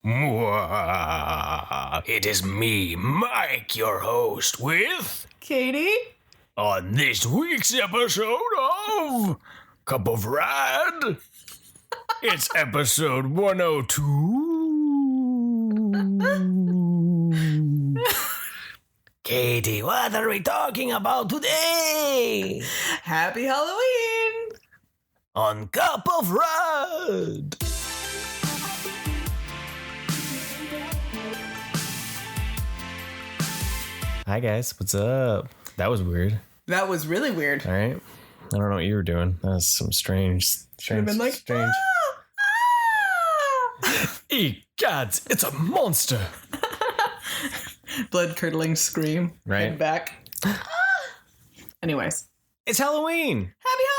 It is me, Mike, your host, with Katie? on this week's episode of Cup of RAD. It's episode 102. Katie, what are we talking about today? Happy Halloween! On Cup of RAD. Hi guys, what's up? That was weird. That was really weird. All right. I don't know what you were doing. That was some strange. I've been like, strange. Eek, gods, it's a monster. Blood curdling scream. Right. Head back. Anyways. It's Halloween. Happy Halloween!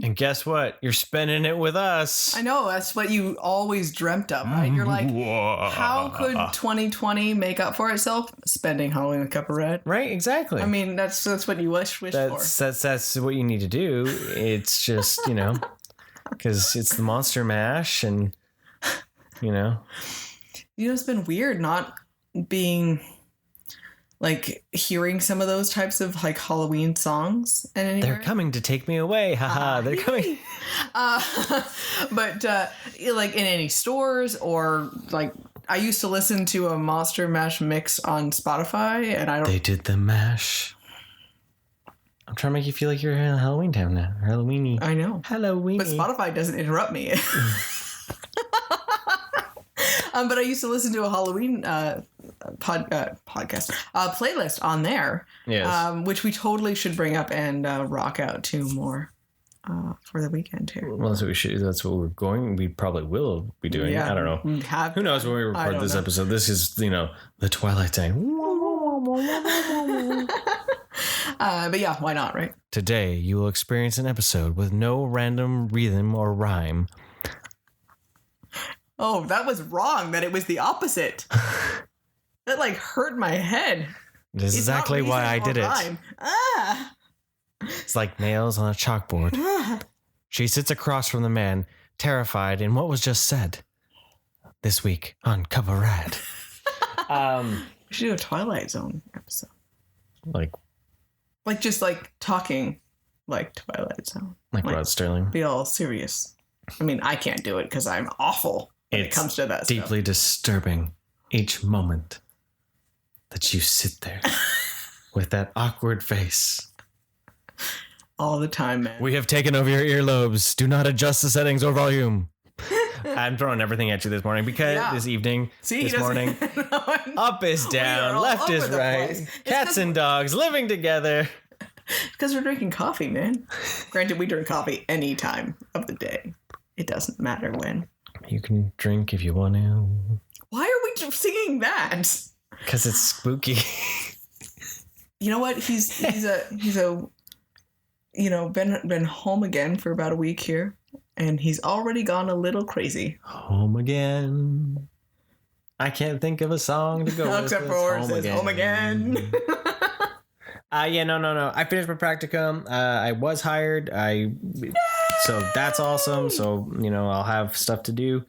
And guess what? You're spending it with us. I know, that's what you always dreamt of, right? You're like, how could 2020 make up for itself? Spending Halloween with Cup of RAD. Right, exactly. I mean, that's what you wish for. That's what you need to do. It's just, because it's the Monster Mash and, it's been weird not being, like, hearing some of those types of, like, Halloween songs. And they're coming to take me away. Haha, they're coming. But, like, in any stores or, like, I used to listen to a Monster Mash mix on Spotify, and I don't... They did the mash. I'm trying to make you feel like you're in Halloween time now. Halloweeny. I know. Halloweeny. But Spotify doesn't interrupt me. But I used to listen to a Halloween podcast playlist on there, yes. Which we totally should bring up and rock out to more for the weekend here. Well, that's what we should. That's what we're going. We probably will be doing. Yeah, I don't know. Who knows when we record this episode? This is the Twilight Zone. But yeah, why not, right? Today you will experience an episode with no random rhythm or rhyme. Oh, that was wrong. That it was the opposite. That like hurt my head. This is exactly why I did it. It's like nails on a chalkboard. She sits across from the man, terrified in what was just said. This week on Cup of RAD. We should do a Twilight Zone episode. Like just like talking like Twilight Zone. Like Rod Sterling. Be all serious. I mean, I can't do it because I'm awful when it comes to that deeply disturbing each moment that you sit there with that awkward face. All the time, man. We have taken over your earlobes. Do not adjust the settings or volume. I'm throwing everything at you this morning because this evening, this morning, up is down, left is right, cats and dogs living together. Because we're drinking coffee, man. Granted, we drink coffee any time of the day. It doesn't matter when. You can drink if you want to. Why are we singing that? Because it's spooky. You know what? He's been home again for about a week here, and he's already gone a little crazy. Home again. I can't think of a song to go except for home again. No. I finished my practicum. I was hired. So that's awesome. So, I'll have stuff to do.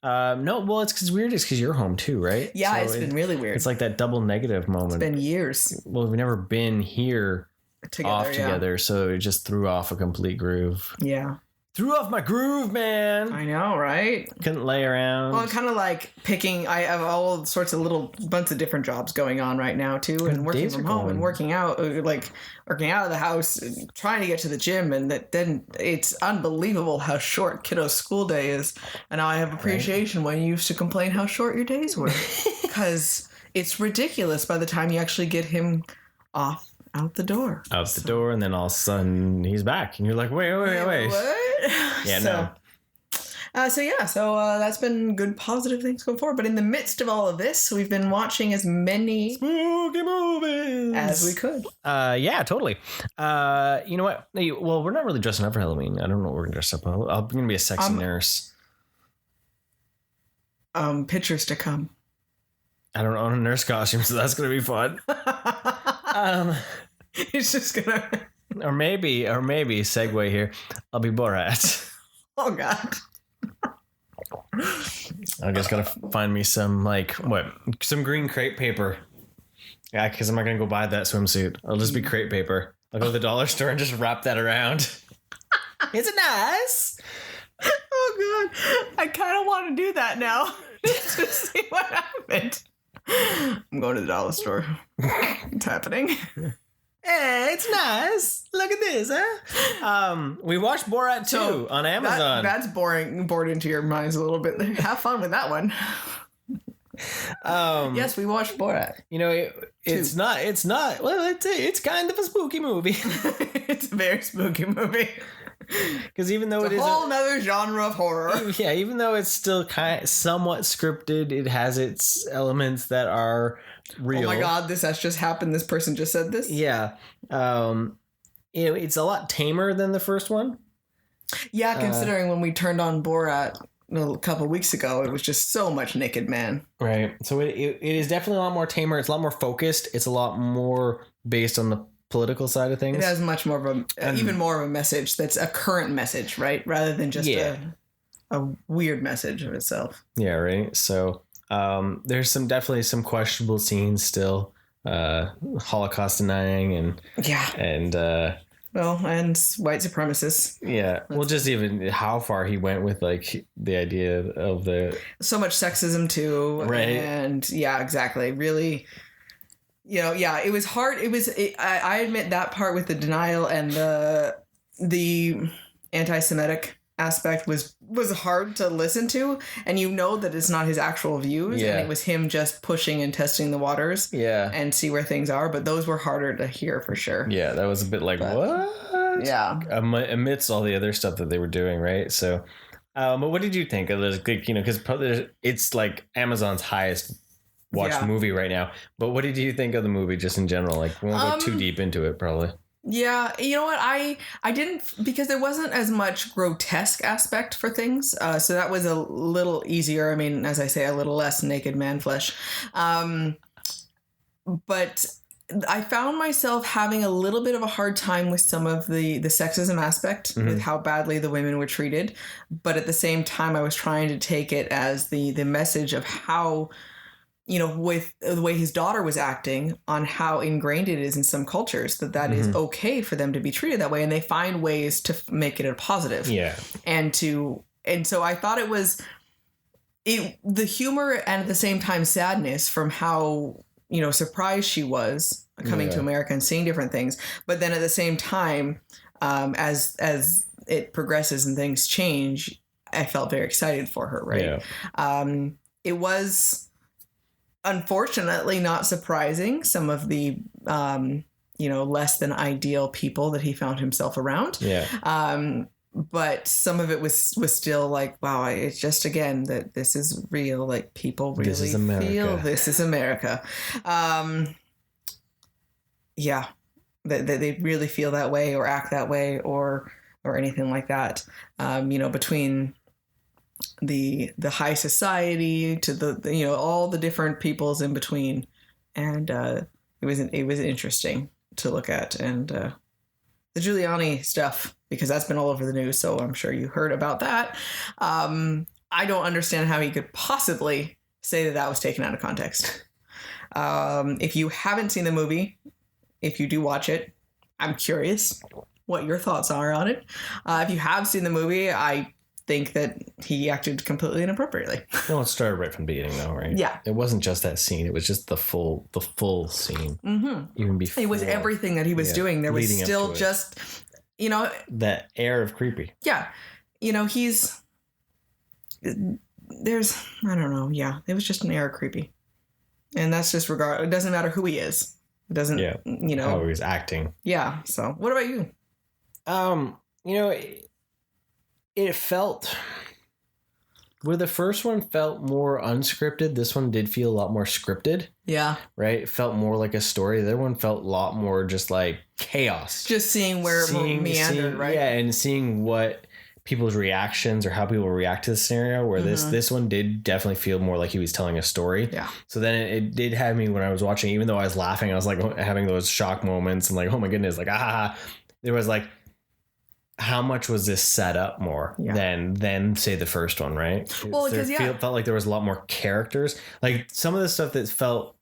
It's weird. It's because you're home too, right? Yeah, so it's been really weird. It's like that double negative moment. It's been years. Well, we've never been here together. So it just threw off a complete groove. Yeah. Threw off my groove, man. I know, right? Couldn't lay around. Well, I'm kind of like picking. I have all sorts of little bunch of different jobs going on right now too, and working from home and working out, like working out of the house, and trying to get to the gym, and then it's unbelievable how short kiddo's school day is. And now I have appreciation when you used to complain how short your days were, because it's ridiculous by the time you actually get him out the door. The door, and then all of a sudden he's back, and you're like, wait. What? Yeah, So that's been good, positive things going forward. But in the midst of all of this, we've been watching as many spooky movies as we could. Yeah, totally. You know what? Well, we're not really dressing up for Halloween. I don't know what we're gonna dress up. I'm gonna be a sexy nurse. Pictures to come. I don't own a nurse costume, so that's gonna be fun. It's just gonna. Or maybe, segue here. I'll be Borat. Oh God. I just gotta find me some some green crepe paper. Yeah, because I'm not gonna go buy that swimsuit. I'll just be crepe paper. I'll go to the dollar store and just wrap that around. Is it nice? Oh god, I kind of want to do that now. Just to see what happened. I'm going to the dollar store. It's happening. Hey, it's nice. Look at this, huh? We watched Borat 2 on Amazon. That's bored into your minds a little bit. Have fun with that one. Yes, we watched Borat. It's not. Well, it's kind of a spooky movie. It's a very spooky movie. Because even though it's a whole nother genre of horror. Yeah, even though it's still somewhat scripted, it has its elements that are real. Oh my god, this has just happened. This person just said this. Yeah. It's a lot tamer than the first one. Yeah, considering when we turned on Borat a couple of weeks ago, it was just so much naked man. Right. So it is definitely a lot more tamer. It's a lot more focused. It's a lot more based on the political side of things. It has much more of even more of a message that's a current message, right? Rather than just a weird message of itself. Yeah, right. So there's definitely some questionable scenes still. Holocaust denying and white supremacists. Yeah. Well, just even how far he went with the idea of so much sexism too. Right. And yeah, exactly. Really. It was hard. I admit that part with the denial and the anti-Semitic aspect was hard to listen to, and that it's not his actual views, and it was him just pushing and testing the waters, and see where things are. But those were harder to hear for sure. Yeah, that was a bit what? Yeah, amidst all the other stuff that they were doing, right? So, but what did you think of this? Because it's Amazon's highest watched movie right now. But what did you think of the movie just in general? We won't go too deep into it, probably. Yeah, you know what? I didn't, because there wasn't as much grotesque aspect for things. So that was a little easier. I mean, as I say, a little less naked man flesh. But I found myself having a little bit of a hard time with some of the sexism aspect, with how badly the women were treated. But at the same time, I was trying to take it as the message of how, with the way his daughter was acting, on how ingrained it is in some cultures that is okay for them to be treated that way. And they find ways to make it a positive. Yeah. And so I thought it was the humor and at the same time sadness from how, surprised she was coming to America and seeing different things. But then at the same time, as it progresses and things change, I felt very excited for her. Right. Yeah. It was, unfortunately, not surprising, some of the, less than ideal people that he found himself around. Yeah. But some of it was still wow, it's just, again, that this is real. People really feel this is America. Yeah. That they really feel that way or act that way or anything like that. Between the high society to the all the different peoples in between, and it was interesting to look at. And the Giuliani stuff, because that's been all over the news, so I'm sure you heard about that. I don't understand how he could possibly say that was taken out of context. If you haven't seen the movie, if you do watch it, I'm curious what your thoughts are on it. If you have seen the movie, I think that he acted completely inappropriately. Well, it started right from the beginning, though, right? Yeah. It wasn't just that scene. It was just the full scene. Mm-hmm. Even before. It was everything that he was doing. There was still just, that air of creepy. Yeah. I don't know. Yeah. It was just an air of creepy. And that's just it doesn't matter who he is. It doesn't, how he was acting. Yeah. So what about you? It felt, where the first one felt more unscripted, this one did feel a lot more scripted. Yeah. Right? It felt more like a story. The other one felt a lot more just chaos. Just seeing where it meandered, right? Yeah, and seeing what people's reactions or how people react to the scenario, where this one did definitely feel more like he was telling a story. Yeah. So then it did have me, when I was watching, even though I was laughing, I was having those shock moments and oh my goodness, there was how much was this set up more than say the first one, right? Well, because felt like there was a lot more characters. Like some of the stuff that felt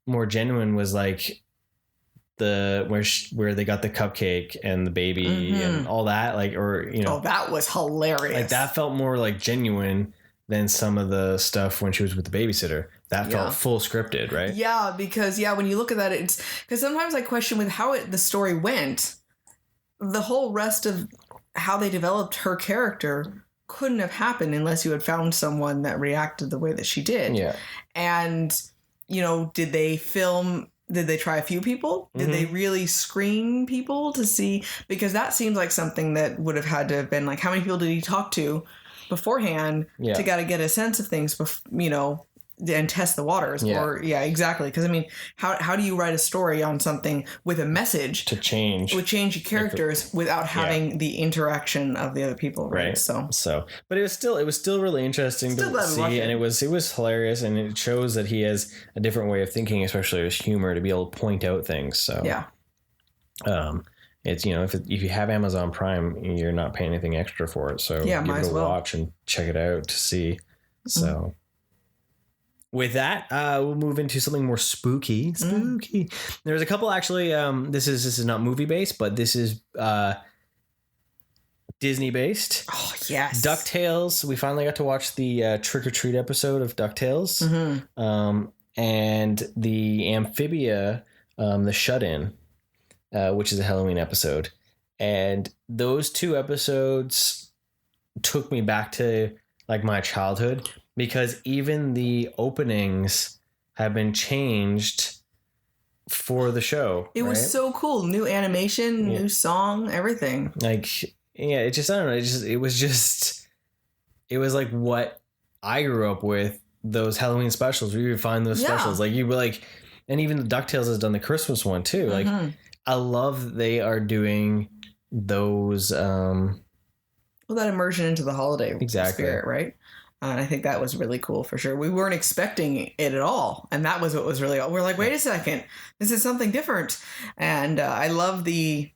more genuine was like where they got the cupcake and the baby and all that, like, or that was hilarious. Like that felt more like genuine than some of the stuff when she was with the babysitter. That felt full scripted, right? Yeah, because when you look at that, it's because sometimes I question with how the story went. The whole rest of how they developed her character couldn't have happened unless you had found someone that reacted the way that she did. Yeah. And, did they try a few people? Did they really screen people to see? Because that seems like something that would have had to have been like, how many people did he talk to beforehand to get a sense of things, and test the waters. Or exactly. Because I mean, how do you write a story on something with a message to change your characters without having the interaction of the other people, right? So but it was still really interesting to see, and it was hilarious, and it shows that he has a different way of thinking, especially with humor, to be able to point out things. So it's if you have Amazon Prime, you're not paying anything extra for it, so give it a watch and check it out to see. So with that, we'll move into something more spooky. There's a couple actually. This is not movie based, but this is Disney based. Oh yes, DuckTales. We finally got to watch the Trick or Treat episode of DuckTales, and the Amphibia, the Shut In, which is a Halloween episode, and those two episodes took me back to like my childhood. Because even the openings have been changed for the show. It was so cool. New animation, new song, everything. Like, it just, I don't know. It was like what I grew up with, those Halloween specials. We would find those specials. Like, you were like, and even the DuckTales has done the Christmas one too. Like, I love that they are doing those. Well, that immersion into the holiday spirit, right? And I think that was really cool for sure. We weren't expecting it at all. And that was what was really, we're like, wait a second, this is something different. And I love the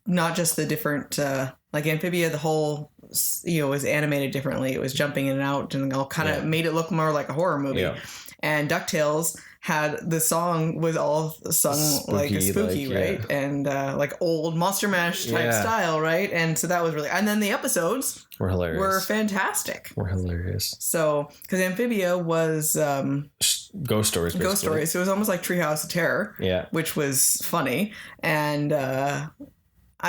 not just the different, like Amphibia, the whole, was animated differently. It was jumping in and out and all kind of made it look more like a horror movie. Yeah. And DuckTales had the song was all sung like a spooky, right? And like old Monster Mash type style, right? And so that was really, and then the episodes were hilarious. Were fantastic. Were hilarious. So, because Amphibia was ghost stories. Basically. Ghost stories. So it was almost like Treehouse of Terror. Yeah. Which was funny. And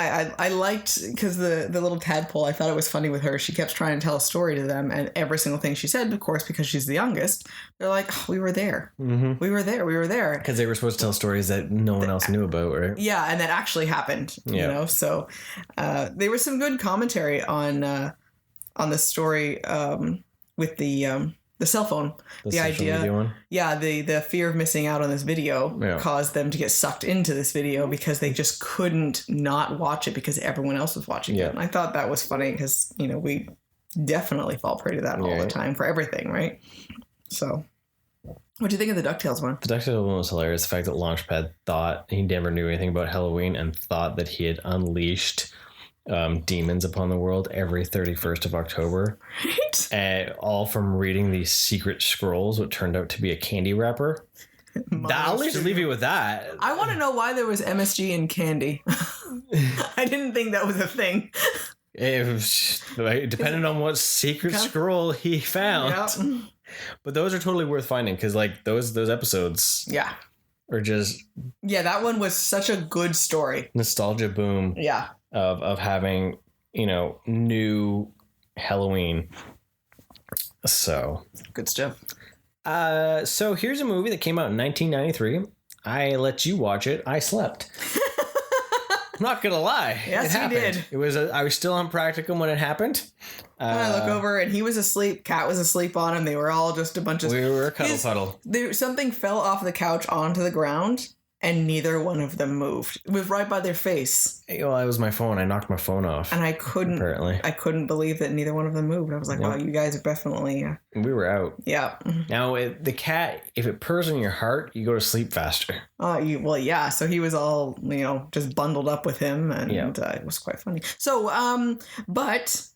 I liked, because the little tadpole, I thought it was funny with her. She kept trying to tell a story to them, and every single thing she said, of course, because she's the youngest, they're like, oh, we were there. Mm-hmm. We were there. Because they were supposed to tell stories that no one else knew about, right? Yeah, and that actually happened, So there was some good commentary on the story with the cell phone, the idea, the fear of missing out on this video caused them to get sucked into this video because they just couldn't not watch it because everyone else was watching it. And I thought that was funny because, we definitely fall prey to that all the time for everything, right? So, what do you think of the DuckTales one? The DuckTales one was hilarious. The fact that Launchpad thought he never knew anything about Halloween and thought that he had unleashed demons upon the world every 31st of October. Right. All from reading these secret scrolls, what turned out to be a candy wrapper. I'll just leave you with that. I want to know why there was MSG in candy. I didn't think that was a thing. It was, depending on what secret scroll he found. Yep. But those are totally worth finding because like those episodes. Yeah. Are just. Yeah, that one was such a good story. Nostalgia boom. Yeah. Of having, new Halloween. So good stuff. So here's a movie that came out in 1993. I let you watch it. I slept. I'm not gonna lie. Yes, you did. It was. I was still on practicum when it happened. I look over and he was asleep. Kat was asleep on him. They were all just a bunch of. We were a cuddle puddle. Something fell off the couch onto the ground. and neither one of them moved. It was right by their face. Well, it was my phone. I knocked my phone off. And I couldn't believe that neither one of them moved. I was like, wow, you guys are definitely... We were out. Yeah. Now, the cat, if it purrs in your heart, you go to sleep faster. Well, yeah. So he was all, just bundled up with him, and it was quite funny. So, but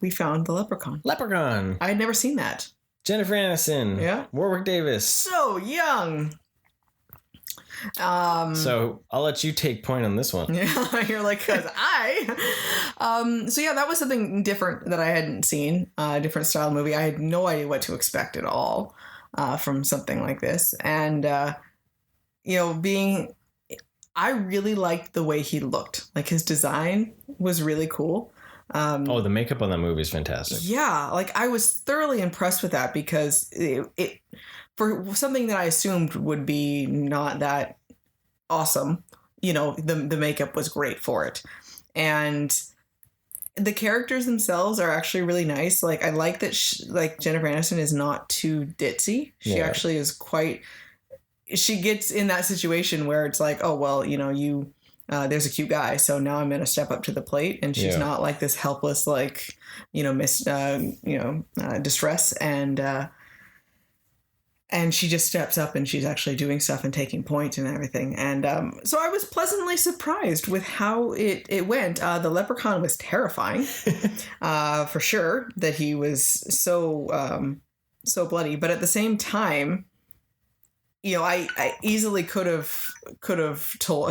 we found the Leprechaun. Leprechaun. I had never seen that. Jennifer Aniston. Yeah. Warwick Davis. So young. So I'll let you take point on this one. Yeah, you're like, cause so yeah, that was something different that I hadn't seen, different style movie. I had no idea what to expect at all, from something like this. And, I really liked the way he looked. Like his design was really cool. The makeup on that movie is fantastic. Yeah. Like I was thoroughly impressed with that because it for something that I assumed would be not that awesome, the makeup was great for it. And the characters themselves are actually really nice. Like I like that Jennifer Aniston is not too ditzy. She actually is she gets in that situation where it's like, oh, well, there's a cute guy, so now I'm going to step up to the plate. And she's not like this helpless, distress. And she just steps up and she's actually doing stuff and taking point and everything. And so I was pleasantly surprised with how it went. The Leprechaun was terrifying, for sure, that he was so bloody. But at the same time, I easily could have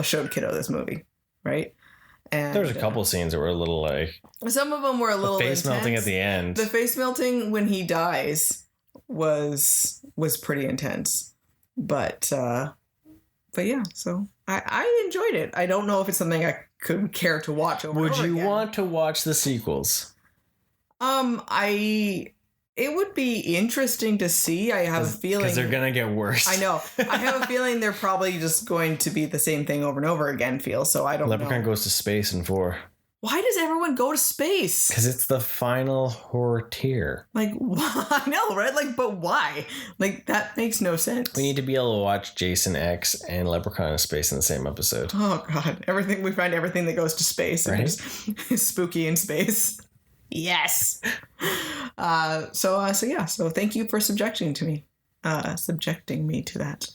showed kiddo this movie, right? And there's a couple scenes that were a little like... Some of them were a little face intense. melting at the end. The face melting when he dies was pretty intense, but yeah, so I enjoyed it. I don't know if it's something I could care to watch over. Would you want to watch the sequels? It would be interesting to see. I have a feeling because they're gonna get worse. I know. I have a feeling they're probably just going to be the same thing over and over again. So I don't know. Leprechaun goes to space in 4. Why does everyone go to space? Because it's the final horror tier. Like, I know, right? Like, but why? Like, that makes no sense. We need to be able to watch Jason X and Leprechaun in space in the same episode. Oh, God. We find everything that goes to space. Right? Spooky in space. Yes. So thank you for subjecting me to that.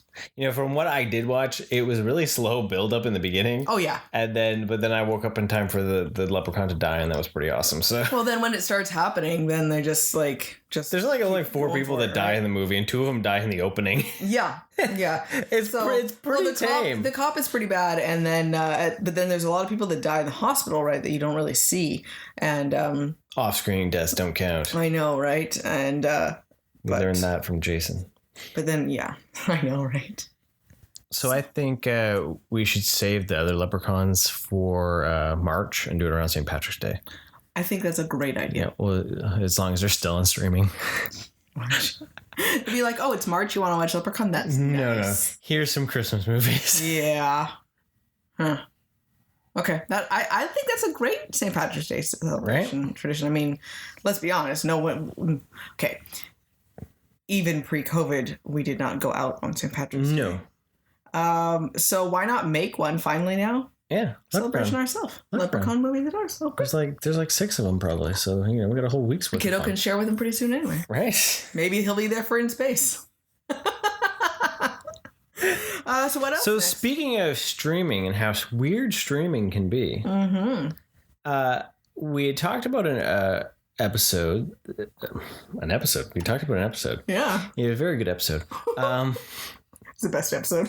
From what I did watch, it was really slow build up in the beginning. Oh yeah. But then I woke up in time for the Leprechaun to die, and that was pretty awesome. So well, then when it starts happening, then they just there's only 4 people that die in the movie, and 2 of them die in the opening. Yeah. It's pretty tame. The cop is pretty bad, and then but then there's a lot of people that die in the hospital, right? That you don't really see, and off-screen deaths don't count. I know, right? And we learned that from Jason. But then, yeah, I know, right? So I think we should save the other Leprechauns for March and do it around St. Patrick's Day. I think that's a great idea. Yeah, well, as long as they're still on streaming. It'd be like, oh, it's March, you want to watch Leprechaun? That's nice. No. Here's some Christmas movies. Yeah. Huh. Okay. I think that's a great St. Patrick's Day celebration tradition. I mean, let's be honest. No one... Okay. Even pre-COVID, we did not go out on St. Patrick's Day. No. So why not make one finally now? Yeah. Celebration ourselves. Leprechaun movie that ours. Okay. There's 6 of them probably. So, we got a whole week's worth. Kiddo can share with him pretty soon anyway. Right. Maybe he'll be there for In Space. So what else? So speaking of streaming and how weird streaming can be, we had talked about an episode. We talked about an episode. Yeah. A very good episode. It's the best episode.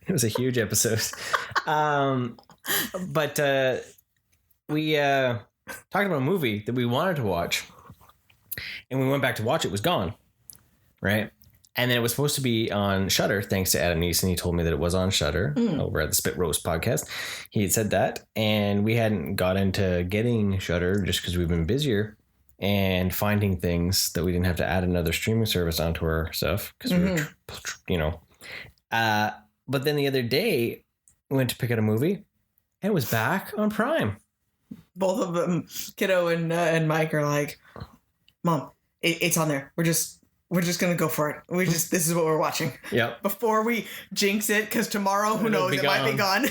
It was a huge episode. But we talked about a movie that we wanted to watch, and we went back to watch it. It was gone, right? And then it was supposed to be on Shudder, thanks to Adam Neeson. He told me that it was on Shudder over at the Spit Roast podcast. He had said that, and we hadn't got into getting Shudder just because we've been busier and finding things that we didn't have to add another streaming service onto our stuff because we were, but then the other day, we went to pick out a movie, and it was back on Prime. Both of them, Kiddo and Mike, are like, Mom, it's on there. We're just going to go for it. This is what we're watching. Yep. Before we jinx it, because tomorrow, who knows, it might be gone.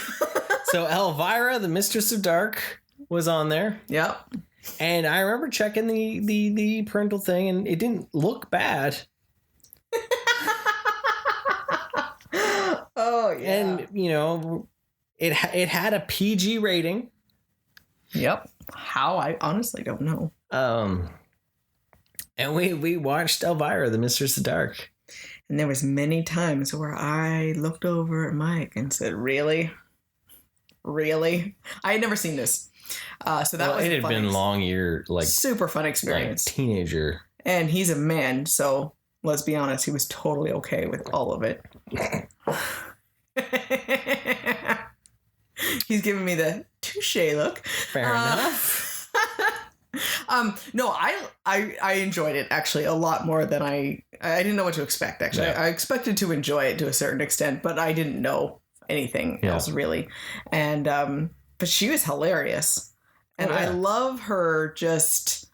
So Elvira, the Mistress of Dark, was on there. Yep. And I remember checking the parental thing, and it didn't look bad. Oh, yeah. And, you know, it had a PG rating. Yep. How? I honestly don't know. And we watched Elvira, the Mistress of Dark. And there was many times where I looked over at Mike and said, really? Really? I had never seen this. So that was it had been long year, like super fun experience. Like teenager. And he's a man, so let's be honest, he was totally okay with all of it. He's giving me the touche look. Fair enough. No, I enjoyed it actually a lot more than I didn't know what to expect actually. Yeah. I expected to enjoy it to a certain extent, but I didn't know anything else really. And but she was hilarious. And I love her just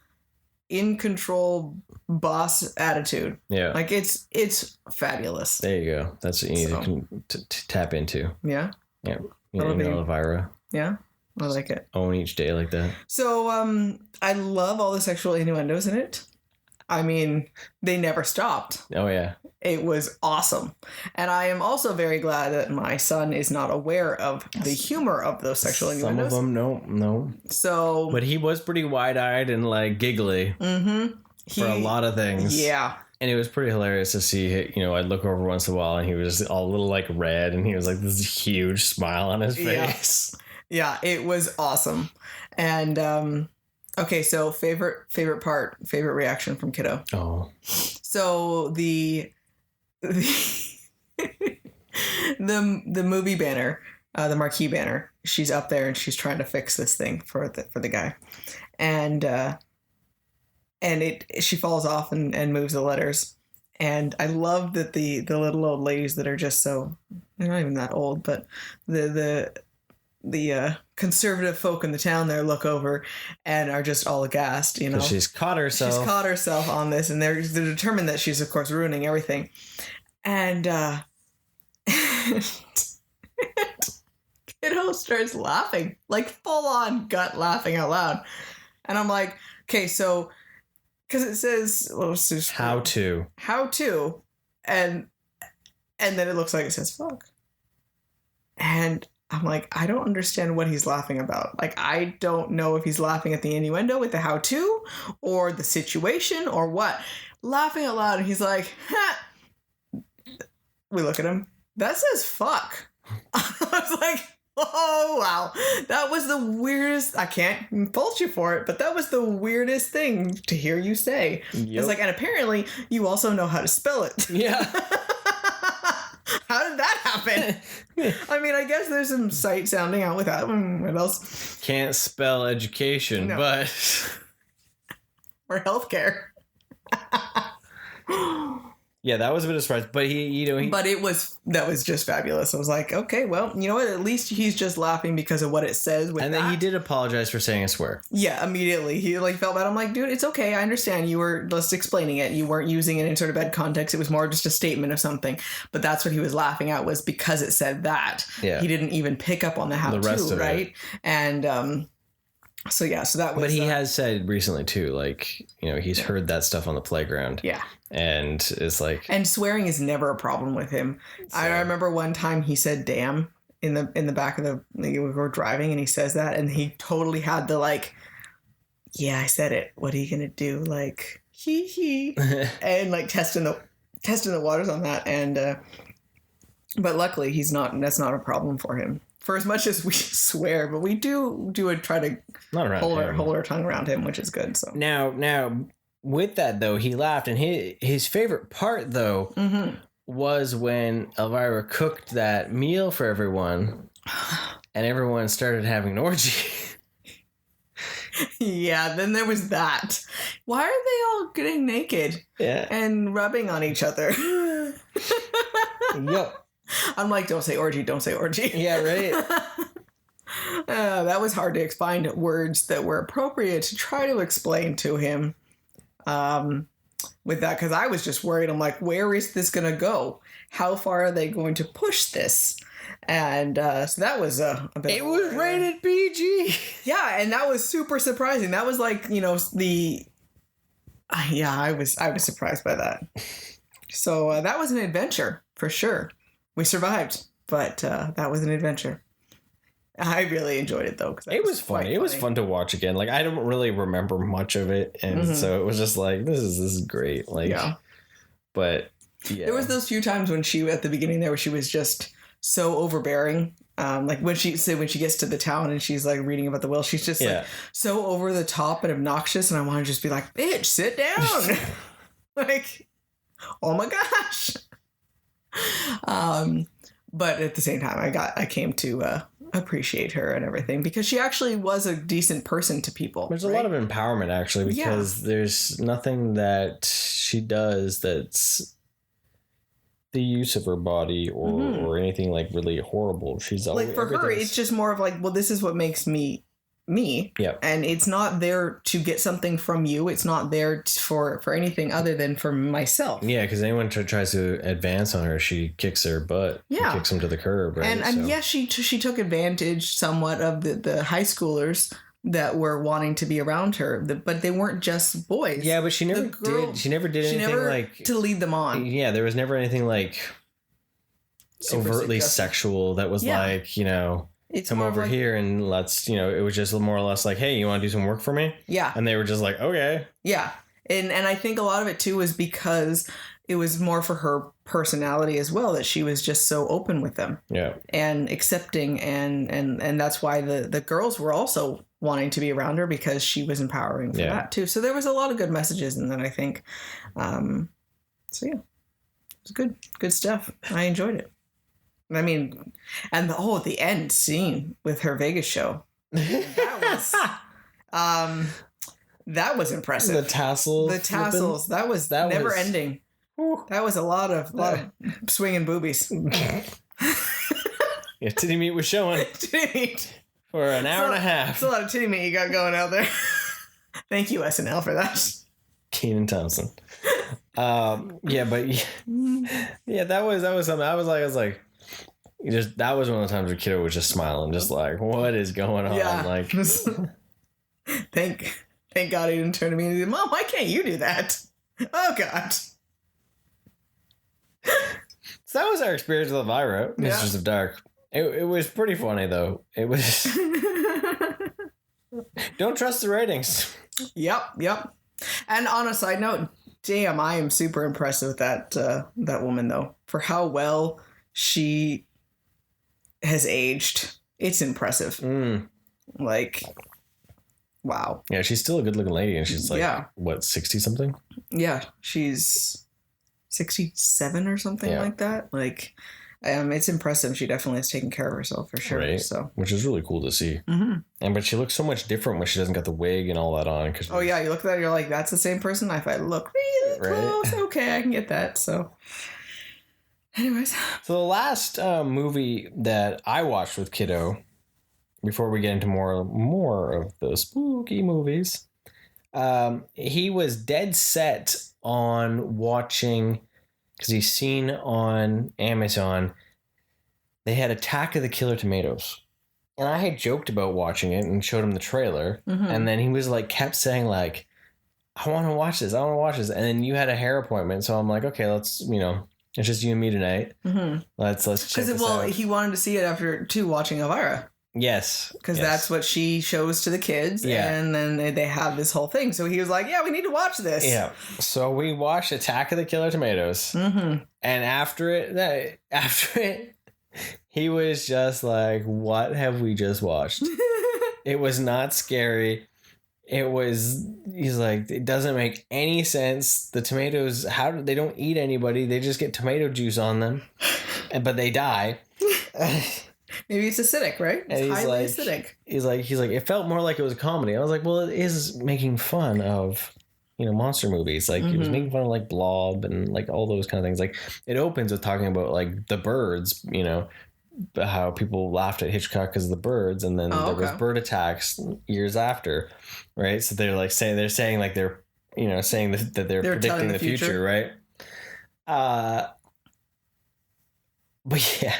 in control boss attitude. Yeah. Like it's fabulous. There you go. That's what you need to tap into. Yeah. Yeah. You know, Elvira. Yeah. I like it. Own each day like that. So, I love all the sexual innuendos in it. I mean, they never stopped. Oh, yeah. It was awesome. And I am also very glad that my son is not aware of the humor of those sexual innuendos. Some of them, no. So... But he was pretty wide-eyed and, like, giggly. Mm-hmm. For a lot of things. Yeah. And it was pretty hilarious to see, you know, I'd look over once in a while and he was all a little, like, red and he was, like, this huge smile on his face. Yeah, it was awesome. And, okay, so favorite reaction from kiddo. Oh. So the movie banner, the marquee banner, she's up there and she's trying to fix this thing for the guy. And she falls off and moves the letters. And I love that the little old ladies that are just so, they're not even that old, but the conservative folk in the town there look over and are just all aghast, you know. She's caught herself. She's caught herself on this, and they're determined that she's, of course, ruining everything. And kiddo starts laughing, like full on gut laughing out loud. And I'm like, okay, so because it says how to, and then it looks like it says fuck, and I'm like, I don't understand what he's laughing about. Like, I don't know if he's laughing at the innuendo with the how to or the situation or what. Laughing out loud, and he's like, ha. We look at him. That says fuck. I was like, oh, wow. That was the weirdest. I can't fault you for it, but that was the weirdest thing to hear you say. Yep. It's like, and apparently you also know how to spell it. Yeah. How did that happen? I mean, I guess there's some sight sounding out with that. What else? Can't spell education, but... or healthcare. Yeah, that was a bit of a surprise, but But that was just fabulous. I was like, okay, well, you know what? At least he's just laughing because of what it says. And then he did apologize for saying a swear. Yeah, immediately. He felt bad. I'm like, dude, it's okay. I understand. You were just explaining it. You weren't using it in sort of bad context. It was more just a statement of something. But that's what he was laughing at, was because it said that. Yeah. He didn't even pick up on the how-to, right? And so that was. But he has said recently too, like, you know, he's heard that stuff on the playground. Yeah. And it's like, and swearing is never a problem with him. So. I remember one time he said "damn" in the back of we were driving, and he says that, and he totally had the like, yeah, I said it. What are you gonna do? Like, hee, and like testing the waters on that. And but luckily that's not a problem for him. For as much as we swear, but we do try to hold our tongue around him, which is good. So now with that though, he laughed, and his favorite part though was when Elvira cooked that meal for everyone, and everyone started having an orgy. Yeah, then there was that. Why are they all getting naked? Yeah, and rubbing on each other. Yep. I'm like, don't say orgy. Yeah, right. That was hard to find words that were appropriate to try to explain to him. with that, because I was just worried. I'm like, where is this going to go? How far are they going to push this? And so that was a bit. It was rated PG. Yeah, and that was super surprising. That was like, I was surprised by that. So that was an adventure for sure. We survived, but that was an adventure. I really enjoyed it though. It was funny. It was fun to watch again. Like I don't really remember much of it, and so it was just like this is great. Like, yeah. But yeah, there was those few times when she at the beginning there where she was just so overbearing. Like when she gets to the town and she's like reading about the will, she's just like so over the top and obnoxious, and I want to just be like, bitch, sit down. Like, oh my gosh. But at the same time, I came to appreciate her and everything because she actually was a decent person to people. There's a lot of empowerment actually because there's nothing that she does that's the use of her body or anything like really horrible. She's always, like for her, it's just more of like, well, this is what makes me. Yeah. And it's not there to get something from you. It's not there for anything other than for myself. Yeah, because anyone tries to advance on her, she kicks their butt. Yeah. Kicks them to the curb, right? And yes, she took advantage somewhat of the high schoolers that were wanting to be around her, but they weren't just boys. Yeah, but she never did. She never did anything like to lead them on. Yeah, there was never anything like overtly sexual that was like, come over like, here and let's, it was just more or less like, hey, you want to do some work for me? Yeah. And they were just like, okay. Yeah. And I think a lot of it too was because it was more for her personality as well, that she was just so open with them. Yeah. And accepting and that's why the girls were also wanting to be around her because she was empowering for that too. So there was a lot of good messages in that, I think. So yeah. It was good stuff. I enjoyed it. I mean, and the end scene with her Vegas show, that was impressive. The tassels, that was never ending. That was a lot of swinging boobies. Yeah, titty meat was showing. Titty meat for an hour and a half. It's a lot of titty meat you got going out there. Thank you, SNL, for that. Keenan Thompson. Yeah, but yeah, that was something. I was like. That was one of the times where kiddo was just smiling, just like, what is going on? Yeah. Like, thank God he didn't turn to me and say, Mom, why can't you do that? Oh God. So that was our experience with Elvira, Mistress of Dark. It was pretty funny though. It was. Don't trust the ratings. Yep. And on a side note, damn, I am super impressed with that woman though, for how well she has aged. It's impressive. Like, wow. Yeah, she's still a good looking lady, and she's like, what, 60 something? Yeah, she's 67 or something like that. Like, it's impressive. She definitely is taking care of herself for sure. Right. So, which is really cool to see. But she looks so much different when she doesn't got the wig and all that on. Yeah, you look at that, you're like, that's the same person. If I look really close, okay, I can get that. So. Anyways. So the last movie that I watched with kiddo, before we get into more of the spooky movies, he was dead set on watching, because he's seen on Amazon, they had Attack of the Killer Tomatoes. And I had joked about watching it and showed him the trailer. And then he was like, kept saying like, I want to watch this. And then you had a hair appointment. So I'm like, okay, let's, it's just you and me tonight. Let's check this out. He wanted to see it after watching Elvira. Yes. Because that's what she shows to the kids. Yeah. And then they have this whole thing. So he was like, yeah, we need to watch this. Yeah. So we watched Attack of the Killer Tomatoes. And after it, he was just like, what have we just watched? It was not scary. He's like, it doesn't make any sense. The tomatoes, they don't eat anybody. They just get tomato juice on them, but they die. Maybe it's acidic, right? It's highly acidic. He's like, it felt more like it was a comedy. I was like, well, it is making fun of, monster movies. Like it was making fun of like Blob and like all those kind of things. Like it opens with talking about like the birds, how people laughed at Hitchcock because of the birds, and then there was bird attacks years after, right? So they're saying like they're saying that they're predicting the future, right? But yeah.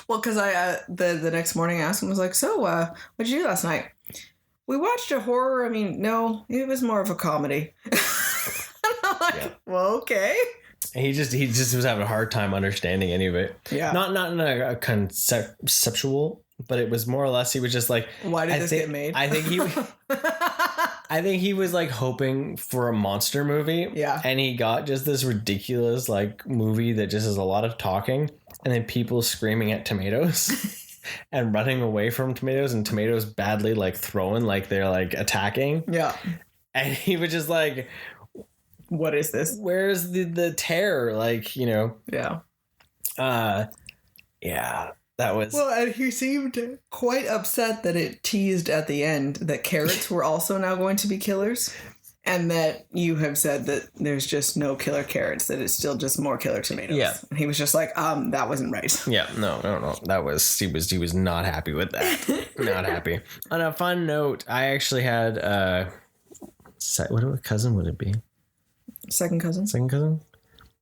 Well, because I the next morning I asked him, I was like, so what'd you do last night? We watched a horror. I mean, no, it was more of a comedy. I'm like, well, okay. He just was having a hard time understanding any of it. Yeah. Not a conceptual, but it was more or less he was just like, why did this get made? I think he was like hoping for a monster movie. Yeah. And he got just this ridiculous like movie that just has a lot of talking and then people screaming at tomatoes. And running away from tomatoes and tomatoes badly like throwing like they're like attacking. Yeah. And he was just like, what is this? Where's the terror? Like, Yeah. Yeah. That was... Well, and he seemed quite upset that it teased at the end that carrots were also now going to be killers. And that you have said that there's just no killer carrots, that it's still just more killer tomatoes. Yeah. And he was just like, that wasn't right. Yeah, no. That was, he was not happy with that. Not happy. On a fun note, I actually had, what cousin would it be? Second cousin?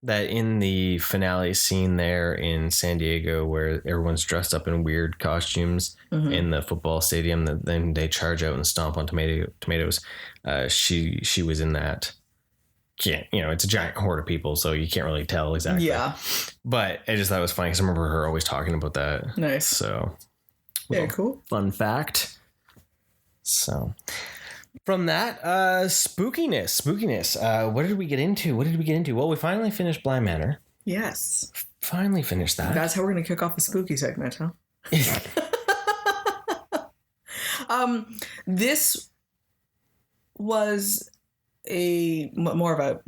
That in the finale scene there in San Diego where everyone's dressed up in weird costumes in the football stadium, that then they charge out and stomp on tomatoes. She was in that. Yeah, it's a giant horde of people, so you can't really tell exactly. Yeah. But I just thought it was funny because I remember her always talking about that. Nice. So. Yeah, cool. Fun fact. So. From that, spookiness. What did we get into? Well, we finally finished Bly Manor. Yes. Finally finished that. That's how we're going to kick off the spooky segment, huh? This was more of a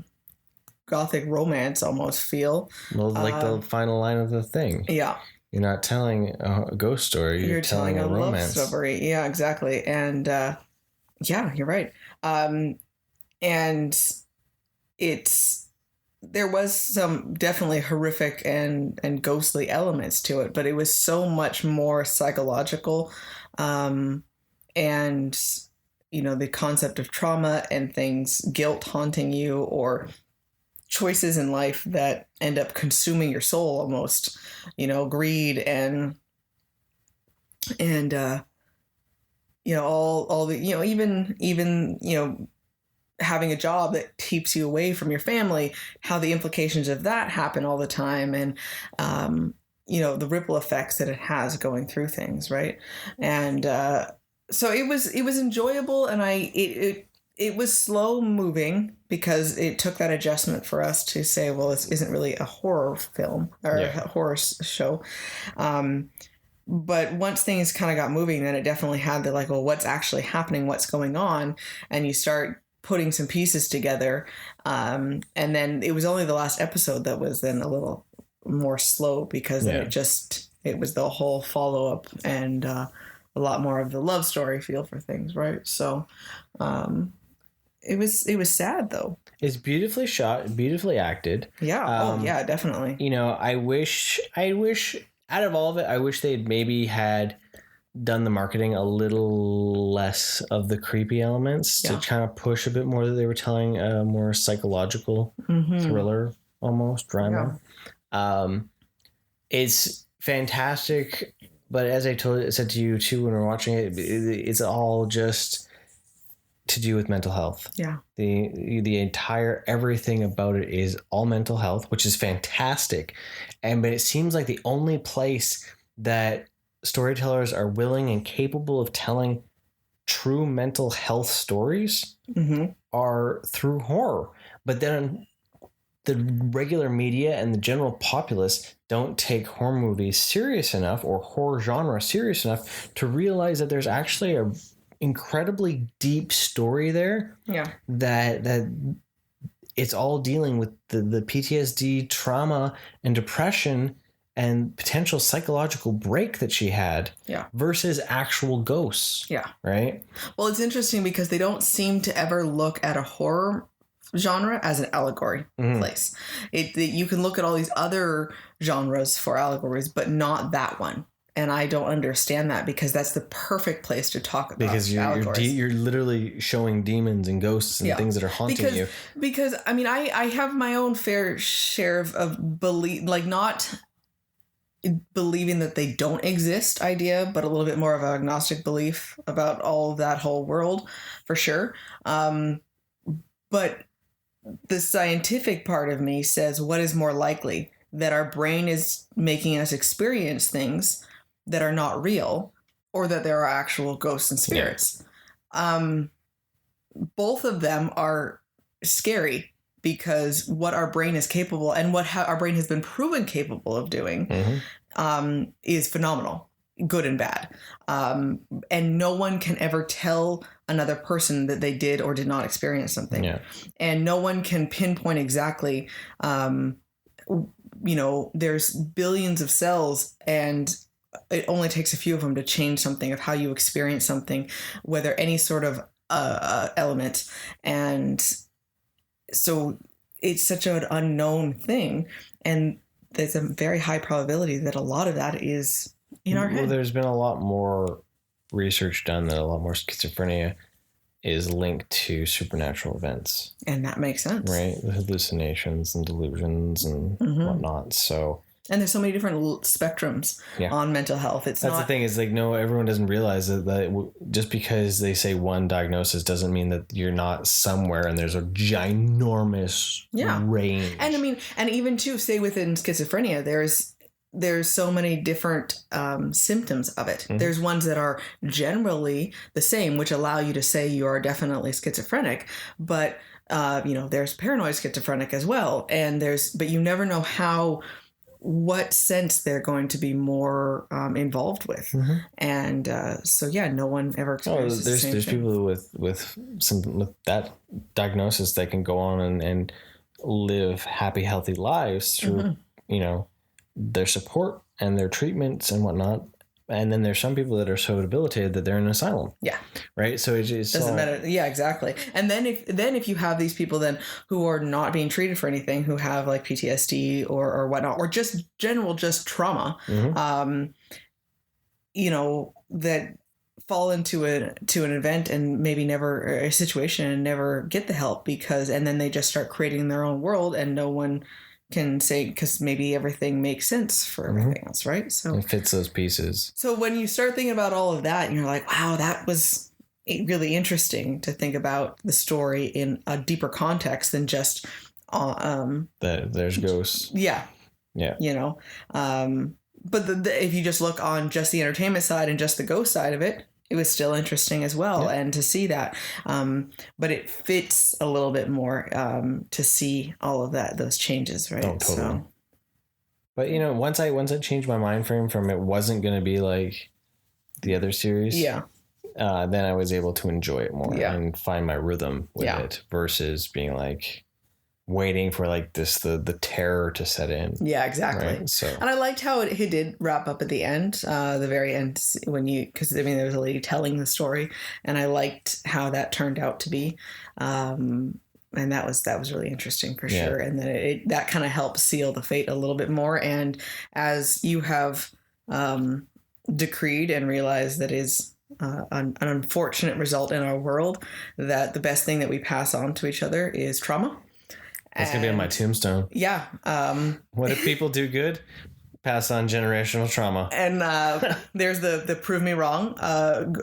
gothic romance almost feel. Well, like the final line of the thing. Yeah. You're not telling a ghost story. You're telling a romance love story. Yeah, exactly. And, yeah, you're right. And there was some definitely horrific and ghostly elements to it, but it was so much more psychological. And, the concept of trauma and things, guilt haunting you, or choices in life that end up consuming your soul almost, greed and all the, even having a job that keeps you away from your family, how the implications of that happen all the time. And, the ripple effects that it has going through things. Right. And, so it was enjoyable, and it was slow moving because it took that adjustment for us to say, well, this isn't really a horror film or a horror show. But once things kind of got moving, then it definitely had the like, well, what's actually happening? What's going on? And you start putting some pieces together. And then it was only the last episode that was then a little more slow because then it was the whole follow up and a lot more of the love story feel for things. Right. So it was sad, though. It's beautifully shot, beautifully acted. Yeah. Yeah, definitely. I wish out of all of it, I wish they'd maybe had done the marketing a little less of the creepy elements to kind of push a bit more that they were telling a more psychological thriller, almost drama. Yeah. It's fantastic, but as I said to you too when we were watching it, it's all just to do with mental health. Yeah. The entire everything about it is all mental health, which is fantastic. But it seems like the only place that storytellers are willing and capable of telling true mental health stories are through horror. But then the regular media and the general populace don't take horror movies serious enough or horror genre serious enough to realize that there's actually a incredibly deep story there. Yeah. That it's all dealing with the PTSD, trauma, and depression and potential psychological break that she had. Yeah. Versus actual ghosts. Yeah. Right? Well, it's interesting because they don't seem to ever look at a horror genre as an allegory place. You can look at all these other genres for allegories, but not that one. And I don't understand that, because that's the perfect place to talk about because you're literally showing demons and ghosts and things that are haunting you. Because I mean, I have my own fair share of belief, like not believing that they don't exist idea, but a little bit more of an agnostic belief about all of that whole world, for sure. But the scientific part of me says, what is more likely? That our brain is making us experience things that are not real, or that there are actual ghosts and spirits. Both of them are scary, because what our brain is capable, and what our brain has been proven capable of doing, is phenomenal, good and bad. And no one can ever tell another person that they did or did not experience something. Yeah. And no one can pinpoint exactly, there's billions of cells, and it only takes a few of them to change something of how you experience something, whether any sort of element. And so it's such an unknown thing. And there's a very high probability that a lot of that is in our head. Well, there's been a lot more research done that a lot more schizophrenia is linked to supernatural events. And that makes sense. Right? Hallucinations and delusions and whatnot. So... And there's so many different spectrums on mental health. That's the thing, is like, no, everyone doesn't realize that just because they say one diagnosis doesn't mean that you're not somewhere, and there's a ginormous range. And I mean, and even too, say within schizophrenia, there's so many different symptoms of it. There's ones that are generally the same, which allow you to say you are definitely schizophrenic, but there's paranoid schizophrenic as well. And but you never know what sense they're going to be more involved with. And no one ever experiences the same there's thing. people with that diagnosis that can go on and live happy, healthy lives through, their support and their treatments and whatnot. And then there's some people that are so debilitated that they're in an asylum. Yeah. Right. So it just doesn't matter. Yeah, exactly. And then if you have these people then who are not being treated for anything, who have like PTSD or whatnot, or just trauma, that fall into an event and maybe never, or a situation, and never get the help, and then they just start creating their own world, and no one can say, because maybe everything makes sense for everything else, right? So it fits those pieces. So when you start thinking about all of that, and you're like, wow, that was really interesting to think about the story in a deeper context than just there's ghosts. Yeah. But if you just look on just the entertainment side and just the ghost side of it, it was still interesting as well. And to see that, but it fits a little bit more to see all of those changes, right? Oh, totally. So. But once I changed my mind frame from it wasn't going to be like the other series, then I was able to enjoy it more and find my rhythm with it, versus being like waiting for like the terror to set in. Yeah, exactly. Right? So, and I liked how it did wrap up at the end, the very end, because there was a lady telling the story, and I liked how that turned out to be, and that was really interesting for sure. And then that kind of helped seal the fate a little bit more. And as you have decreed and realized that is an unfortunate result in our world, that the best thing that we pass on to each other is trauma. That's going to be on my tombstone. Yeah. What if people do good? Pass on generational trauma. And there's the prove me wrong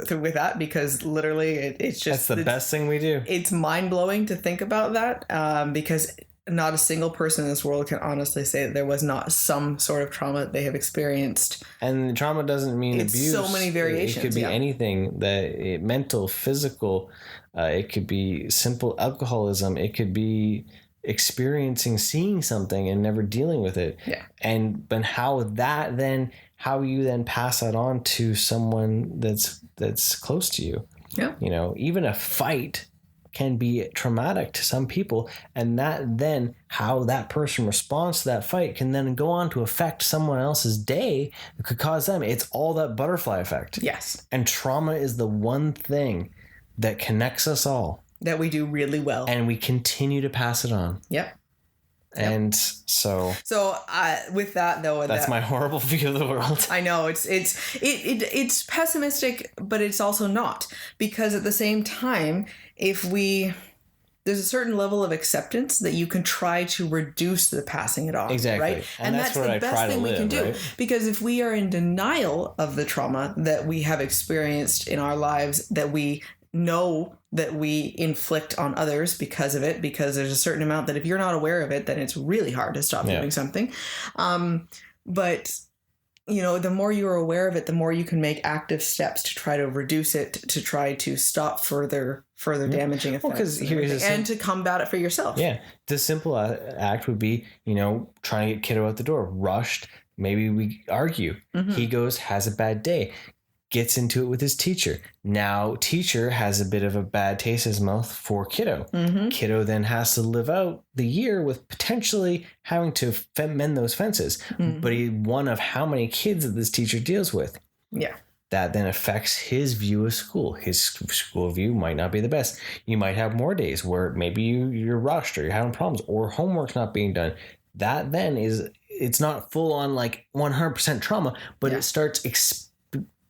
with that, because literally it's just... That's the best thing we do. It's mind-blowing to think about that, because not a single person in this world can honestly say that there was not some sort of trauma that they have experienced. And trauma doesn't mean abuse. So many variations. It could be anything, mental, physical. It could be simple alcoholism. It could be seeing something and never dealing with it. But how you then pass that on to someone that's close to you. Even a fight can be traumatic to some people, and that then how that person responds to that fight can then go on to affect someone else's day. It could cause them. It's all that butterfly effect. Yes. And trauma is the one thing that connects us all, that we do really well, and we continue to pass it on. Yep. And so with that though, that's my horrible view of the world. I know it's pessimistic, but it's also not, because at the same time, there's a certain level of acceptance that you can try to reduce the passing it on. Exactly. Right? And that's the best thing we can do. Right? Because if we are in denial of the trauma that we have experienced in our lives, that we know that we inflict on others because of it, because there's a certain amount that if you're not aware of it, then it's really hard to stop doing something. But the more you're aware of it, the more you can make active steps to try to reduce it, to try to stop further damaging effects, and to combat it for yourself. Yeah. The simple act would be, trying to get kiddo out the door, rushed. Maybe we argue. Mm-hmm. He goes, has a bad day, gets into it with his teacher. Now teacher has a bit of a bad taste in his mouth for kiddo. Mm-hmm. Kiddo then has to live out the year with potentially having to mend those fences. Mm-hmm. But he's one of how many kids that this teacher deals with. Yeah. That then affects his view of school. His school view might not be the best. You might have more days where maybe you're rushed or you're having problems or homework's not being done. That then it's not full on like 100% trauma, but it starts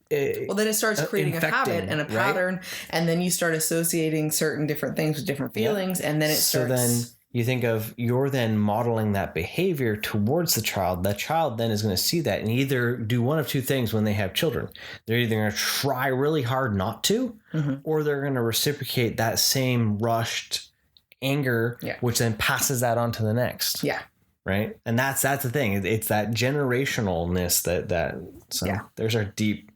then it starts creating a habit and a pattern, right? And then you start associating certain different things with different feelings, and then it starts... So then you think of, you're then modeling that behavior towards the child. That child then is going to see that and either do one of two things when they have children. They're either going to try really hard not to, mm-hmm. or they're going to reciprocate that same rushed anger, which then passes that on to the next. Yeah. Right. And that's the thing. It's that generationalness there's our deep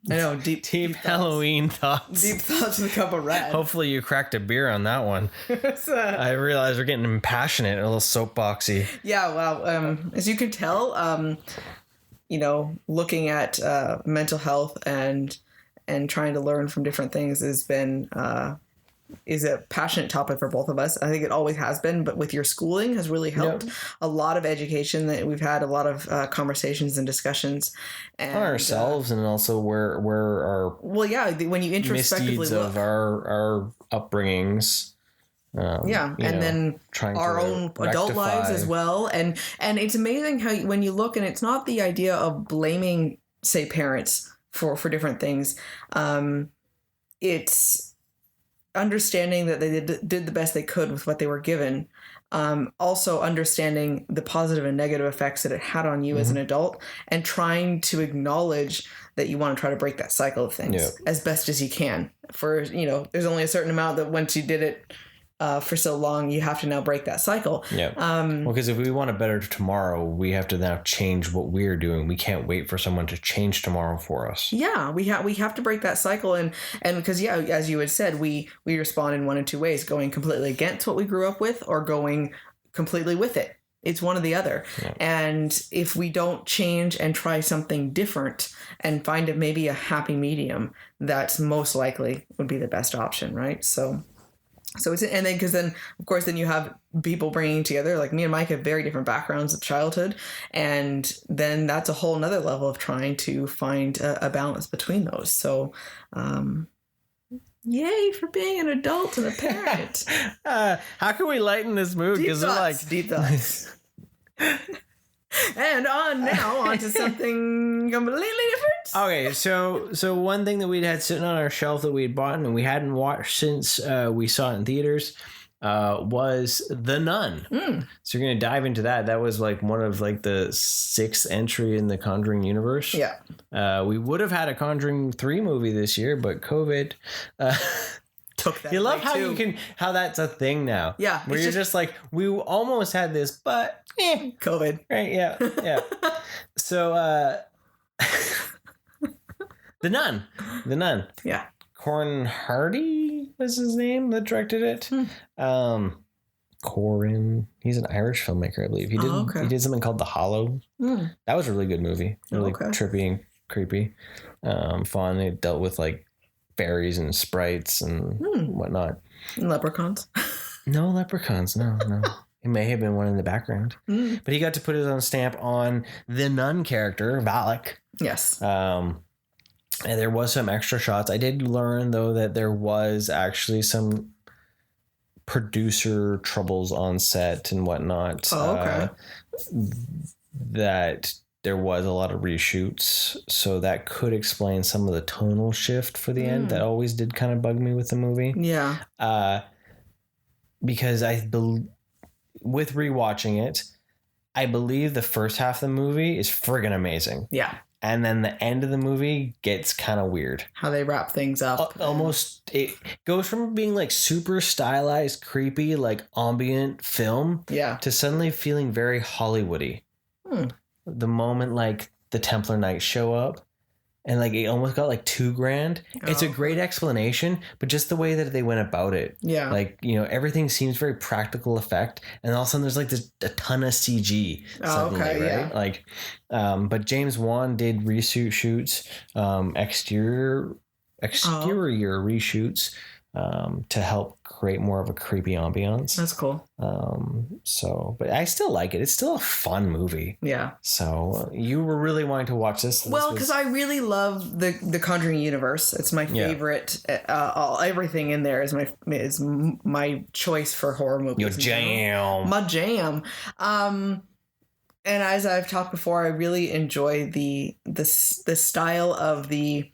Halloween thoughts. Deep thoughts in the Cup of RAD. Hopefully you cracked a beer on that one. I realize we're getting passionate, a little soapboxy. Yeah. Well, as you can tell, looking at mental health and trying to learn from different things has been is a passionate topic for both of us. I think it always has been, but with your schooling has really helped. A lot of education that we've had, a lot of conversations and discussions and, on ourselves, and also where our when you introspectively look of our upbringings. And then our own adult lives as well. And it's amazing how when you look, and it's not the idea of blaming, say, parents for different things. It's understanding that they did the best they could with what they were given. Also understanding the positive and negative effects that it had on you, mm-hmm. as an adult, and trying to acknowledge that you want to try to break that cycle of things as best as you can. For, there's only a certain amount that once you did it for so long, you have to now break that cycle. Because if we want a better tomorrow, we have to now change what we're doing. We can't wait for someone to change tomorrow for us. We have to break that cycle, and because as you had said, we respond in one of two ways: going completely against what we grew up with, or going completely with it. It's one or the other. And if we don't change and try something different and find maybe a happy medium, that's most likely would be the best option, right? So it's, and then, because then, of course, then you have people bringing together, like me and Mike have very different backgrounds of childhood. And then that's a whole nother level of trying to find a balance between those. So, yay for being an adult and a parent. How can we lighten this mood? Deep thoughts. And on to something completely different. Okay, so one thing that we'd had sitting on our shelf that we had bought and we hadn't watched since we saw it in theaters was The Nun. So you're going to dive into that. That was like one of like the 6th entry in the Conjuring universe. Yeah. We would have had a Conjuring 3 movie this year, but COVID took that. You love how that's a thing now. Yeah. Where you're just like, we almost had this, but COVID. Right, yeah. So The Nun. Yeah. Corin Hardy was his name that directed it. Corin, he's an Irish filmmaker, I believe. He did something called The Hollow. That was a really good movie. Really trippy and creepy. Fun. It dealt with like fairies and sprites and whatnot. And leprechauns. No leprechauns, no. It may have been one in the background. But he got to put his own stamp on the nun character, Valak. Yes. And there was some extra shots. I did learn, though, that there was actually some producer troubles on set and whatnot. Oh, okay. That there was a lot of reshoots, so that could explain some of the tonal shift for the end that always did kind of bug me with the movie. Yeah. Because with rewatching it, I believe the first half of the movie is friggin' amazing. Yeah. And then the end of the movie gets kind of weird. How they wrap things up. Almost, it goes from being like super stylized, creepy, like ambient film, to suddenly feeling very Hollywoody. The moment like the Templar Knights show up, and like it almost got like $2,000. It's a great explanation, but just the way that they went about it. Yeah. Like, everything seems very practical effect, and all of a sudden there's like a ton of CG suddenly, right? Yeah. Like, but James Wan did shoots, exterior reshoots, to help create more of a creepy ambiance. That's cool. But I still like it. It's still a fun movie. Yeah. So you were really wanting to watch this? Well, because I really love the Conjuring universe. It's my favorite. Everything in there is my choice for horror movies. Your jam. My jam. And as I've talked before, I really enjoy the style of the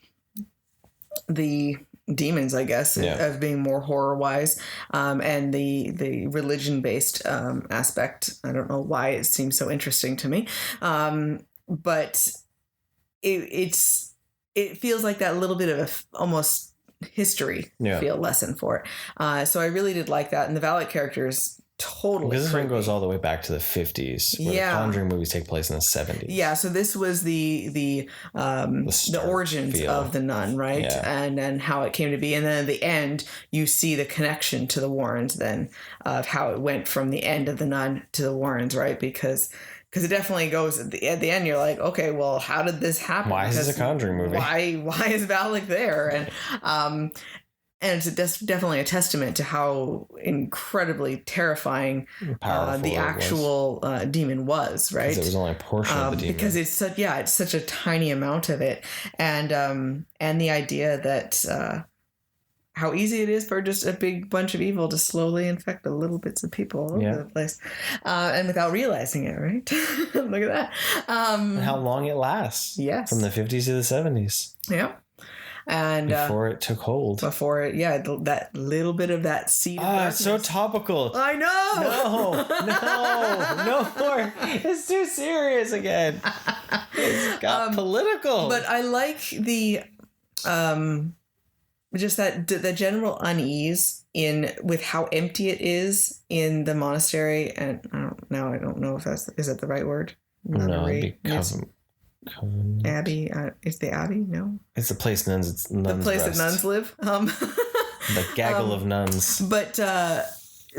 demons, I guess, of being more horror wise, and the religion based aspect. I don't know why it seems so interesting to me, but it feels like that little bit of almost history feel lesson for it. So I really did like that, and the Valak characters. Totally. Because this one goes all the way back to the 50s, where the Conjuring movies take place in the 70s. Yeah, so this was the origins of the nun, right? Yeah. And then how it came to be. And then at the end, you see the connection to the Warrens then of how it went from the end of the nun to the Warrens, right? Because it definitely goes at the end. You're like, okay, well, how did this happen? Why is this a Conjuring movie? Why is Valak there? And it's definitely a testament to how incredibly terrifing the actual demon was, right? Because it was only a portion of the demon. Because it's such a tiny amount of it, and the idea that how easy it is for just a big bunch of evil to slowly infect the little bits of people all over the place, and without realizing it, right? Look at that. And how long it lasts. Yes. From the 50s to the 70s. Yeah. And before it took hold. That little bit of that seed. It's so topical. I know. No more. It's too serious again. It's got political. But I like the just that the general unease with how empty it is in the monastery, and I don't know if is that the right word. Nunnery. No, Abbey, is the Abbey? No, it's the place nuns. The place that nuns live. The gaggle of nuns. But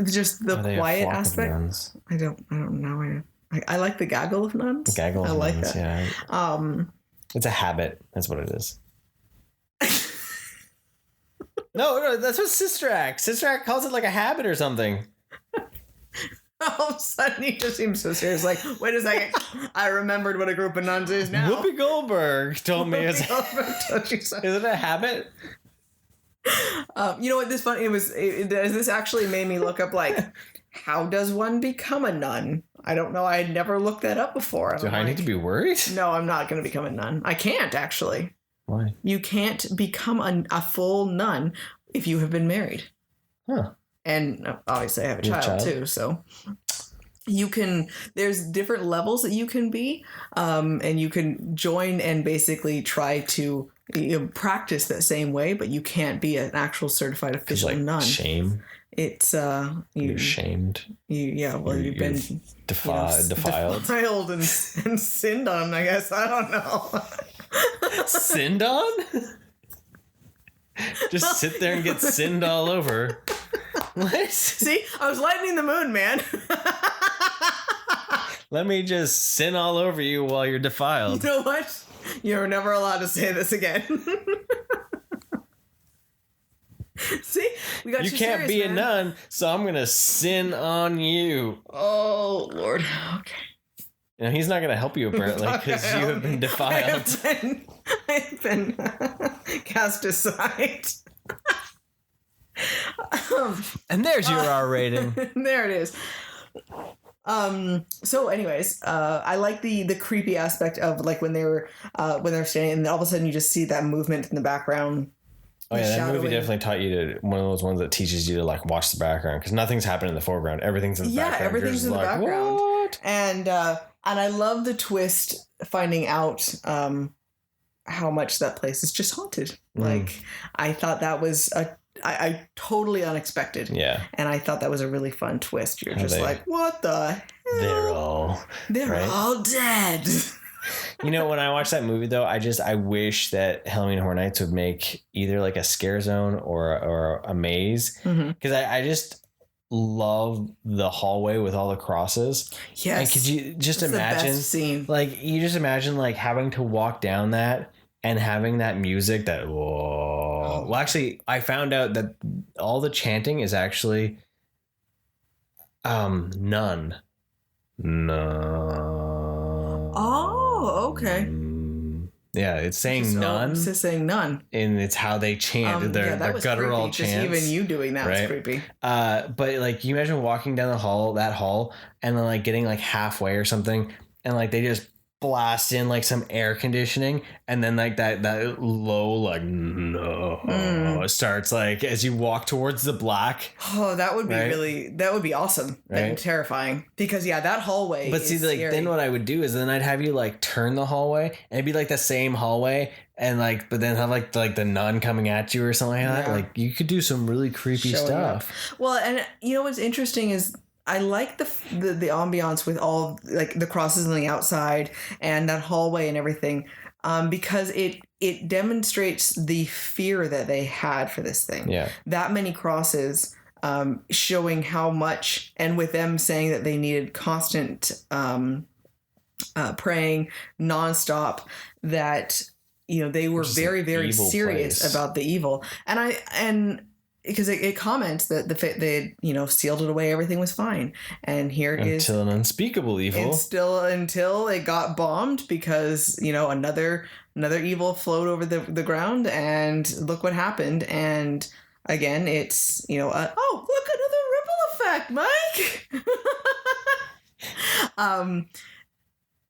just the quiet aspect. I don't know. I like the gaggle of nuns. The gaggle of nuns. That. Yeah. It's a habit. That's what it is. No, that's what Sister Act. Sister Act calls it like a habit or something. All of a sudden, he just seems so serious. Like, wait a second. I remembered what a group of nuns is now. Whoopi Goldberg told me it's Is it a habit? You know what? This funny. This actually made me look up like, how does one become a nun? I don't know. I had never looked that up before. Do I need to be worried? No, I'm not going to become a nun. I can't actually. Why? You can't become a full nun if you have been married. Huh. And obviously I have a child too, so there's different levels that you can be, and you can join and basically try to practice that same way, but you can't be an actual certified official nun. Shame. It's you're shamed. You've been defiled and sinned on, I guess. I don't know. Sinned on? Just sit there and get sinned all over. What? See, I was lightening the moon, man. Let me just sin all over you while you're defiled. You know what? You're never allowed to say this again. See, we got you can't be a nun, so I'm gonna sin on you. Oh Lord. Okay. He's not gonna help you apparently because you have been defiled. I've been cast aside. And there's your R rating. There it is. So anyways, I like the creepy aspect of like when they're standing and all of a sudden you just see that movement in the background. Oh yeah, that movie definitely taught you to, one of those ones that teaches you to like watch the background because nothing's happening in the foreground. Everything's in the background. Yeah, everything's in the background. What? And I love the twist finding out how much that place is just haunted. Like I thought that was I totally unexpected. Yeah. And I thought that was a really fun twist. You're just like, what the hell? They're all dead. You know, when I watched that movie, though, I wish that Halloween Horror Nights would make either like a scare zone or a maze. Because I just love the hallway with all the crosses. Yes. And could you just imagine, the best scene. Like, you just imagine like having to walk down that and having that music that, whoa. Well, actually, I found out that all the chanting is actually none. No. Oh, okay. Yeah, it's saying none. It's just saying none. And it's how they chant. Their guttural chants. Just even you doing that was creepy. But like, you imagine walking down that hall, and then like getting like halfway or something, and like they just blast in like some air conditioning, and then like that low like it starts like as you walk towards the black. Oh, that would be that would be awesome. And terrifying, because that hallway. But see, like scary. Then what I would do is then I'd have you like turn the hallway, and it'd be like the same hallway, and like but then have like the nun coming at you or something like that. Like you could do some really creepy stuff. Well, and you know what's interesting is I like the ambiance with all like the crosses on the outside and that hallway and everything, because it demonstrates the fear that they had for this thing. Yeah, that many crosses, showing how much, and with them saying that they needed constant praying nonstop, that they were very, very serious about the evil, and. Because it comments that they sealed it away, everything was fine, and here it is until an unspeakable evil. And still until it got bombed because another evil flowed over the ground, and look what happened. And again, it's look, another ripple effect, Mike.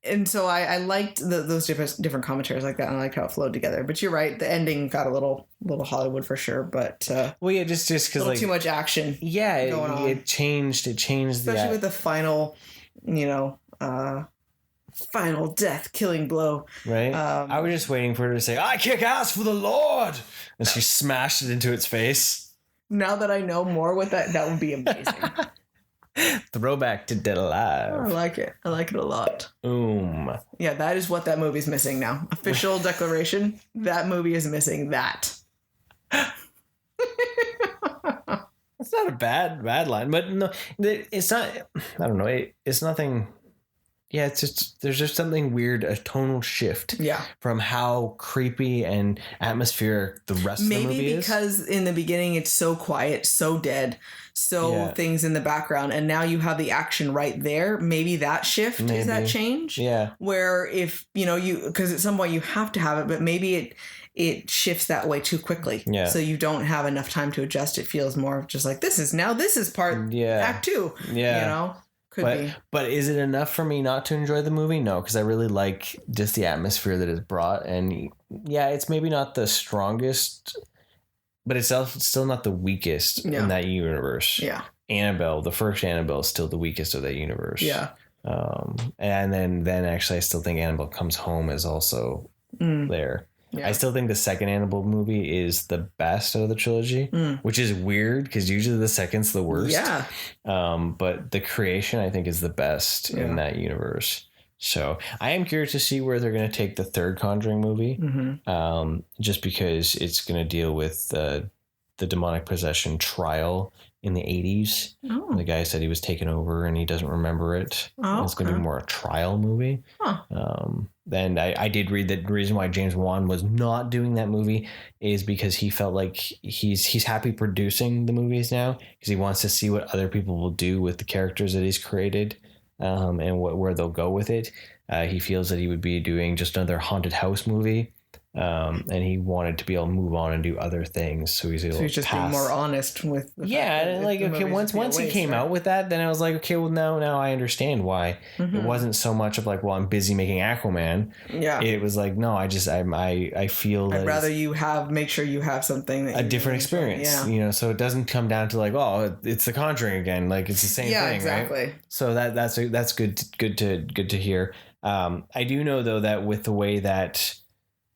And so I liked those different commentaries like that, and I liked how it flowed together. But you're right, the ending got a little Hollywood for sure. But just because like too much action. Yeah, going on. It changed, especially with the final, final death killing blow. Right. I was just waiting for her to say, "I kick ass for the Lord," and she smashed it into its face. Now that I know more, that would be amazing. Throwback to Dead Alive. Oh, I like it. I like it a lot. Yeah, that is what that movie's missing now. Official declaration. That movie is missing that. It's not a bad line, but no, it's not. I don't know. It's nothing. Yeah, it's just there's just something weird, a tonal shift. Yeah. From how creepy and atmospheric the rest of the movie is. Maybe because in the beginning it's so quiet, so dead, things in the background, and now you have the action right there. Maybe that shift is that change. Yeah. Where if because at some point you have to have it, but maybe it shifts that way too quickly. Yeah. So you don't have enough time to adjust. It feels more just like this is part act 2. Yeah. But is it enough for me not to enjoy the movie? No, because I really like just the atmosphere that it's brought. And yeah, it's maybe not the strongest, but it's still not the weakest in that universe. Yeah. Annabelle, the first Annabelle, is still the weakest of that universe. Yeah. And then actually I still think Annabelle Comes Home is also there. Yeah. I still think the second Annabelle movie is the best of the trilogy, which is weird because usually the second's the worst. Yeah. But The Creation, I think, is the best in that universe. So I am curious to see where they're going to take the third Conjuring movie, just because it's going to deal with the demonic possession trial in the 80s. Oh. The guy said he was taken over and he doesn't remember it. Oh, it's going to be more a trial movie. Huh. And I did read that the reason why James Wan was not doing that movie is because he felt like he's happy producing the movies now because he wants to see what other people will do with the characters that he's created, and where they'll go with it. He feels that he would be doing just another haunted house movie And he wanted to be able to move on and do other things, so he's able to just being more honest with and like, okay, once he came out with that, then I was like, okay, well now I understand why. It wasn't so much of like, well, I'm busy making Aquaman. It was like, no, I feel I'd rather you make sure you have something that a different experience, you know, so it doesn't come down to like, oh, it's The Conjuring again, like it's the same thing, exactly. Right? So that's good to hear. I do know though that with the way that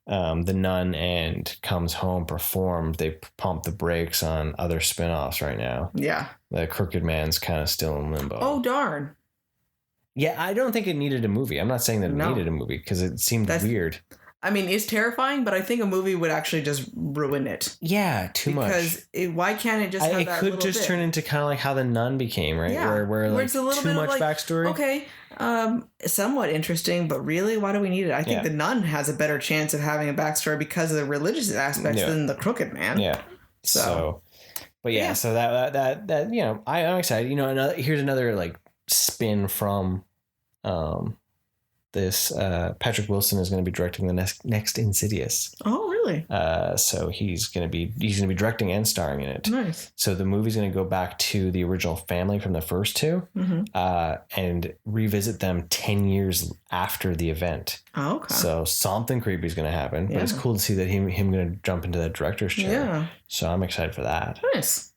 The Nun and Comes Home performed, they pumped the brakes on other spinoffs right now. Yeah. The Crooked Man's kind of still in limbo. Oh, darn. Yeah, I don't think it needed a movie. I'm not saying that it needed a movie because it seemed weird. I mean, it's terrifying, but I think a movie would actually just ruin it. Yeah, too much. Because why can't it just have that little bit? It could just turn into kind of like how The Nun became, right? Yeah. Where like it's a little too much backstory. Okay. Somewhat interesting, but really, why do we need it? I think The Nun has a better chance of having a backstory because of the religious aspects than The Crooked Man. Yeah. So that you know, I'm excited. You know, here's another like spin from this. Patrick Wilson is going to be directing the next Insidious. Oh, really? So he's going to be directing and starring in it. Nice. So the movie's going to go back to the original family from the first two, and revisit them 10 years after the event. Oh, okay. So something creepy is going to happen, but it's cool to see that him going to jump into that director's chair. Yeah. So I'm excited for that. Nice.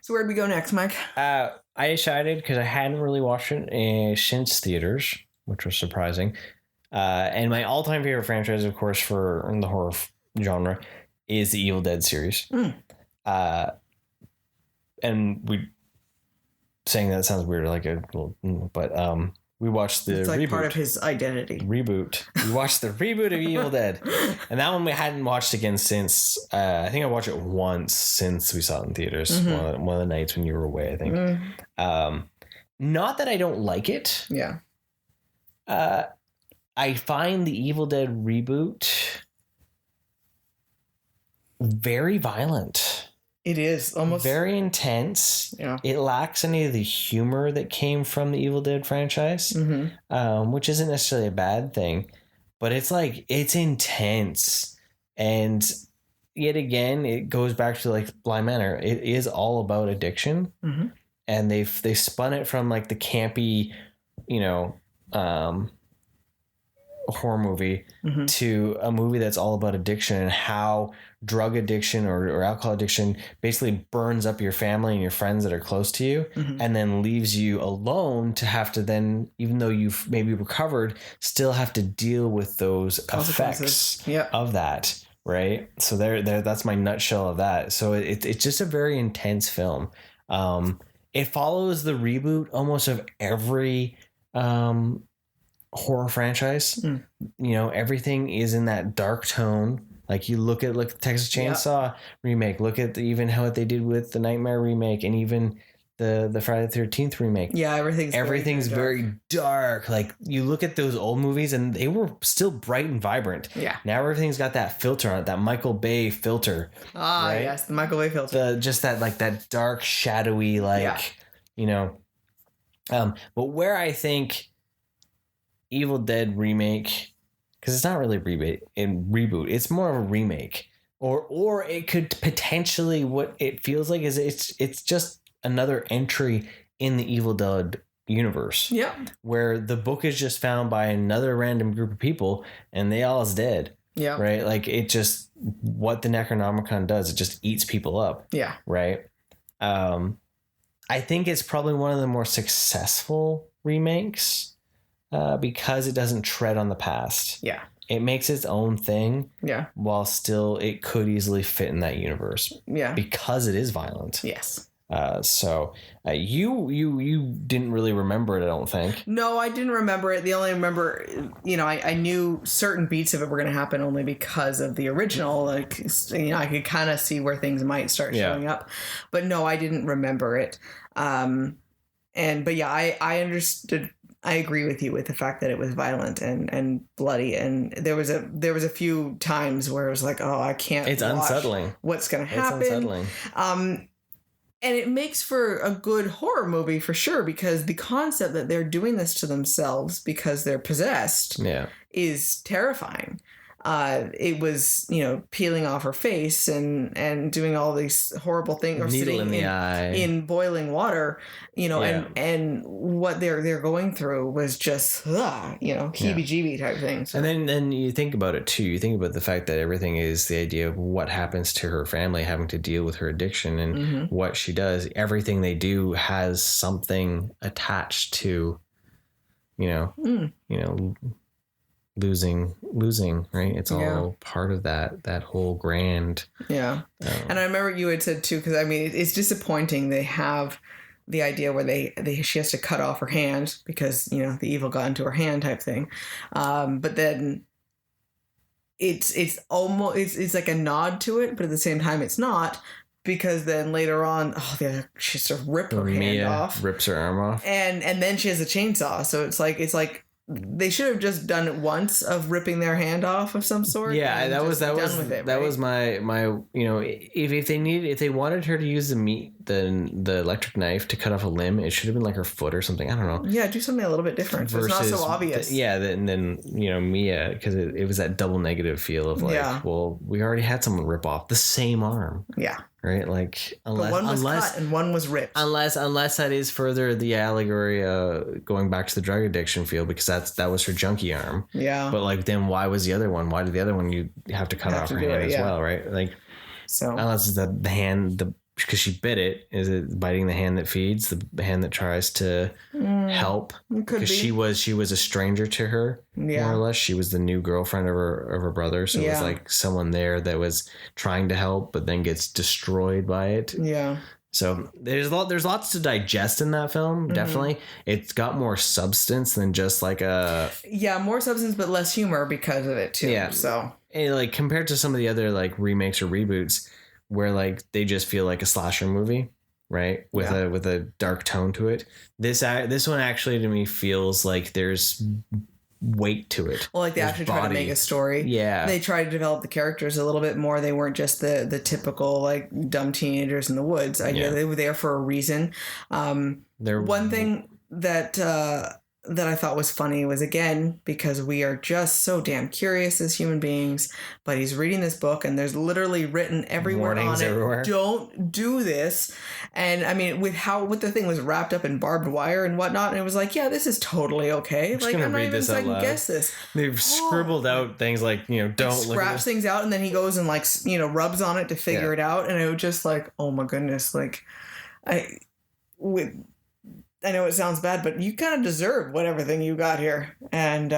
So where'd we go next, Mike? I decided, because I hadn't really watched it since theaters, which was surprising. And my all-time favorite franchise, of course, for the horror genre is the Evil Dead series. And saying that sounds weird, like a little, but we watched the reboot. Part of his identity. Reboot. We watched the reboot of Evil Dead. And that one we hadn't watched again since, I think I watched it once since we saw it in theaters. One of the nights when you were away, I think. Not that I don't like it. Yeah. I find the Evil Dead reboot very violent. It is almost very intense. Yeah. It lacks any of the humor that came from the Evil Dead franchise, which isn't necessarily a bad thing, but it's like, it's intense. And yet again, it goes back to like Bly Manor. It is all about addiction. And they spun it from like the campy, you know, horror movie to a movie that's all about addiction and how drug addiction or alcohol addiction basically burns up your family and your friends that are close to you, and then leaves you alone to have to then, even though you've maybe recovered, still have to deal with those effects of that. Right. So that's my nutshell of that. So it's just a very intense film. It follows the reboot almost of every horror franchise. You know, everything is in that dark tone. Like you look at the Texas Chainsaw remake, look at even how what they did with the Nightmare remake, and even the Friday the 13th remake. Yeah, everything's very dark. Like you look at those old movies and they were still bright and vibrant. Yeah. Now everything's got that filter on it, that Michael Bay filter. Ah, right? Yes, the Michael Bay filter. Just that like that dark, shadowy, you know. But where I think Evil Dead remake, because it's not really reboot, it's more of a remake, or it could potentially, what it feels like is it's just another entry in the Evil Dead universe. Yeah, where the book is just found by another random group of people and they all is dead. Yeah, right. Like it just, what the Necronomicon does, it just eats people up. Yeah, right. I think it's probably one of the more successful remakes. Because it doesn't tread on the past. Yeah. It makes its own thing. Yeah. While still it could easily fit in that universe. Yeah. Because it is violent. Yes. So you didn't really remember it, I don't think. No, I didn't remember it. The only remember, you know, I knew certain beats of it were going to happen only because of the original. Like, you know, I could kind of see where things might start showing up. But no, I didn't remember it. But yeah, I understood. I agree with you with the fact that it was violent and bloody, and there was a few times where it was like, oh, I can't. It's unsettling. What's going to happen? It's unsettling. And it makes for a good horror movie for sure, because the concept that they're doing this to themselves because they're possessed is terrifying. it was, you know, peeling off her face and doing all these horrible things, or needle sitting in the eye in boiling water, you know, and what they're going through was just, you know, heebie-jeebie type things. So. And then you think about it too. You think about the fact that everything is the idea of what happens to her family having to deal with her addiction and what she does. Everything they do has something attached to, you know, losing, right? It's all part of that whole grand. Yeah. And I remember you had said too, because I mean, it's disappointing they have the idea where she has to cut off her hand because, you know, the evil got into her hand type thing. But then it's almost, it's like a nod to it, but at the same time it's not, because then later on, she has to rip her hand off. Rips her arm off. And then she has a chainsaw. So it's like they should have just done it once of ripping their hand off of some sort. Yeah, that was my you know, if they wanted her to use the electric knife to cut off a limb, it should have been like her foot or something. I don't know. Yeah, do something a little bit different. It's not so obvious. And then you know, Mia, because it was that double negative feel of like, well, we already had someone rip off the same arm. Yeah. Right, like unless one was cut and one was ripped. Unless that is further the allegory, going back to the drug addiction field, because that was her junkie arm. Yeah. But like, then why was the other one? Why did the other one you have to cut off her hand as well? Right, like, so unless it's the hand because she bit it. Is it biting the hand that feeds, the hand that tries to help? Because she was a stranger to her, more or less. She was the new girlfriend of her brother. So it was like someone there that was trying to help, but then gets destroyed by it. Yeah. So there's lots to digest in that film. Definitely, it's got more substance than just like more substance, but less humor because of it too. Yeah. So and like compared to some of the other like remakes or reboots, where like they just feel like a slasher movie, right? With a dark tone to it. This one actually to me feels like there's weight to it. Well, like they actually try to make a story. Yeah. They try to develop the characters a little bit more. They weren't just the typical like dumb teenagers in the woods. They were there for a reason. One thing that I thought was funny was, again, because we are just so damn curious as human beings, but he's reading this book and there's literally written everywhere on it, everywhere. Don't do this. And I mean, with the thing was wrapped up in barbed wire and whatnot, and it was like, yeah, this is totally okay. Like, I'm not even second guess this. They've scribbled out things like, you know, don't scratch things out, and then he goes and like, you know, rubs on it to figure it out, and it was just like, oh my goodness, like I know it sounds bad, but you kind of deserve whatever thing you got here. And,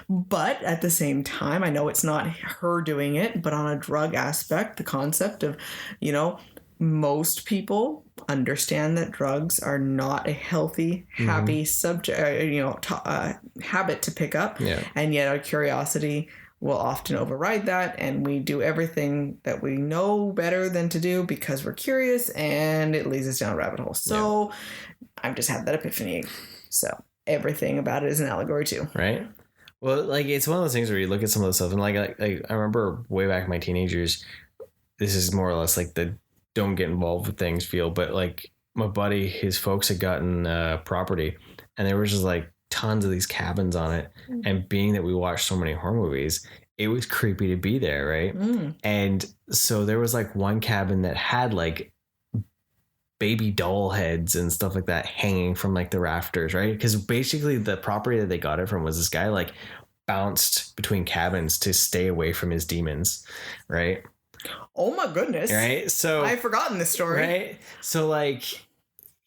but at the same time, I know it's not her doing it, but on a drug aspect, the concept of, you know, most people understand that drugs are not a healthy, happy subject, habit to pick up. Yeah. And yet our curiosity will often override that, and we do everything that we know better than to do because we're curious, and it leads us down a rabbit hole. So I've just had that epiphany. So everything about it is an allegory too. Right. Well, like, it's one of those things where you look at some of the stuff and like I remember way back in my teenagers, this is more or less like the don't get involved with things feel, but like my buddy, his folks had gotten property, and there was just like tons of these cabins on it. And being that we watched so many horror movies, it was creepy to be there, right? And so there was like one cabin that had like baby doll heads and stuff like that hanging from like the rafters, right? Because basically the property that they got it from was this guy like bounced between cabins to stay away from his demons, right? Oh my goodness. Right? So I've forgotten this story. Right? So like,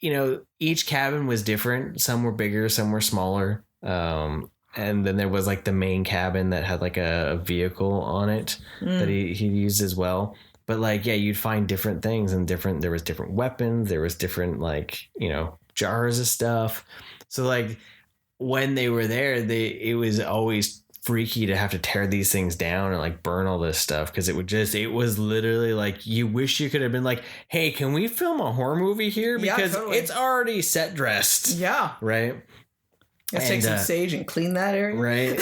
you know, each cabin was different. Some were bigger, some were smaller. And then there was like the main cabin that had like a vehicle on it that he used as well. But like, yeah, you'd find different things and there was different weapons. There was different like, you know, jars of stuff. So like when they were there, it was always freaky to have to tear these things down and like burn all this stuff, because it was literally like, you wish you could have been like, hey, can we film a horror movie here, because it's already set dressed, right? Let's take some sage and clean that area, right?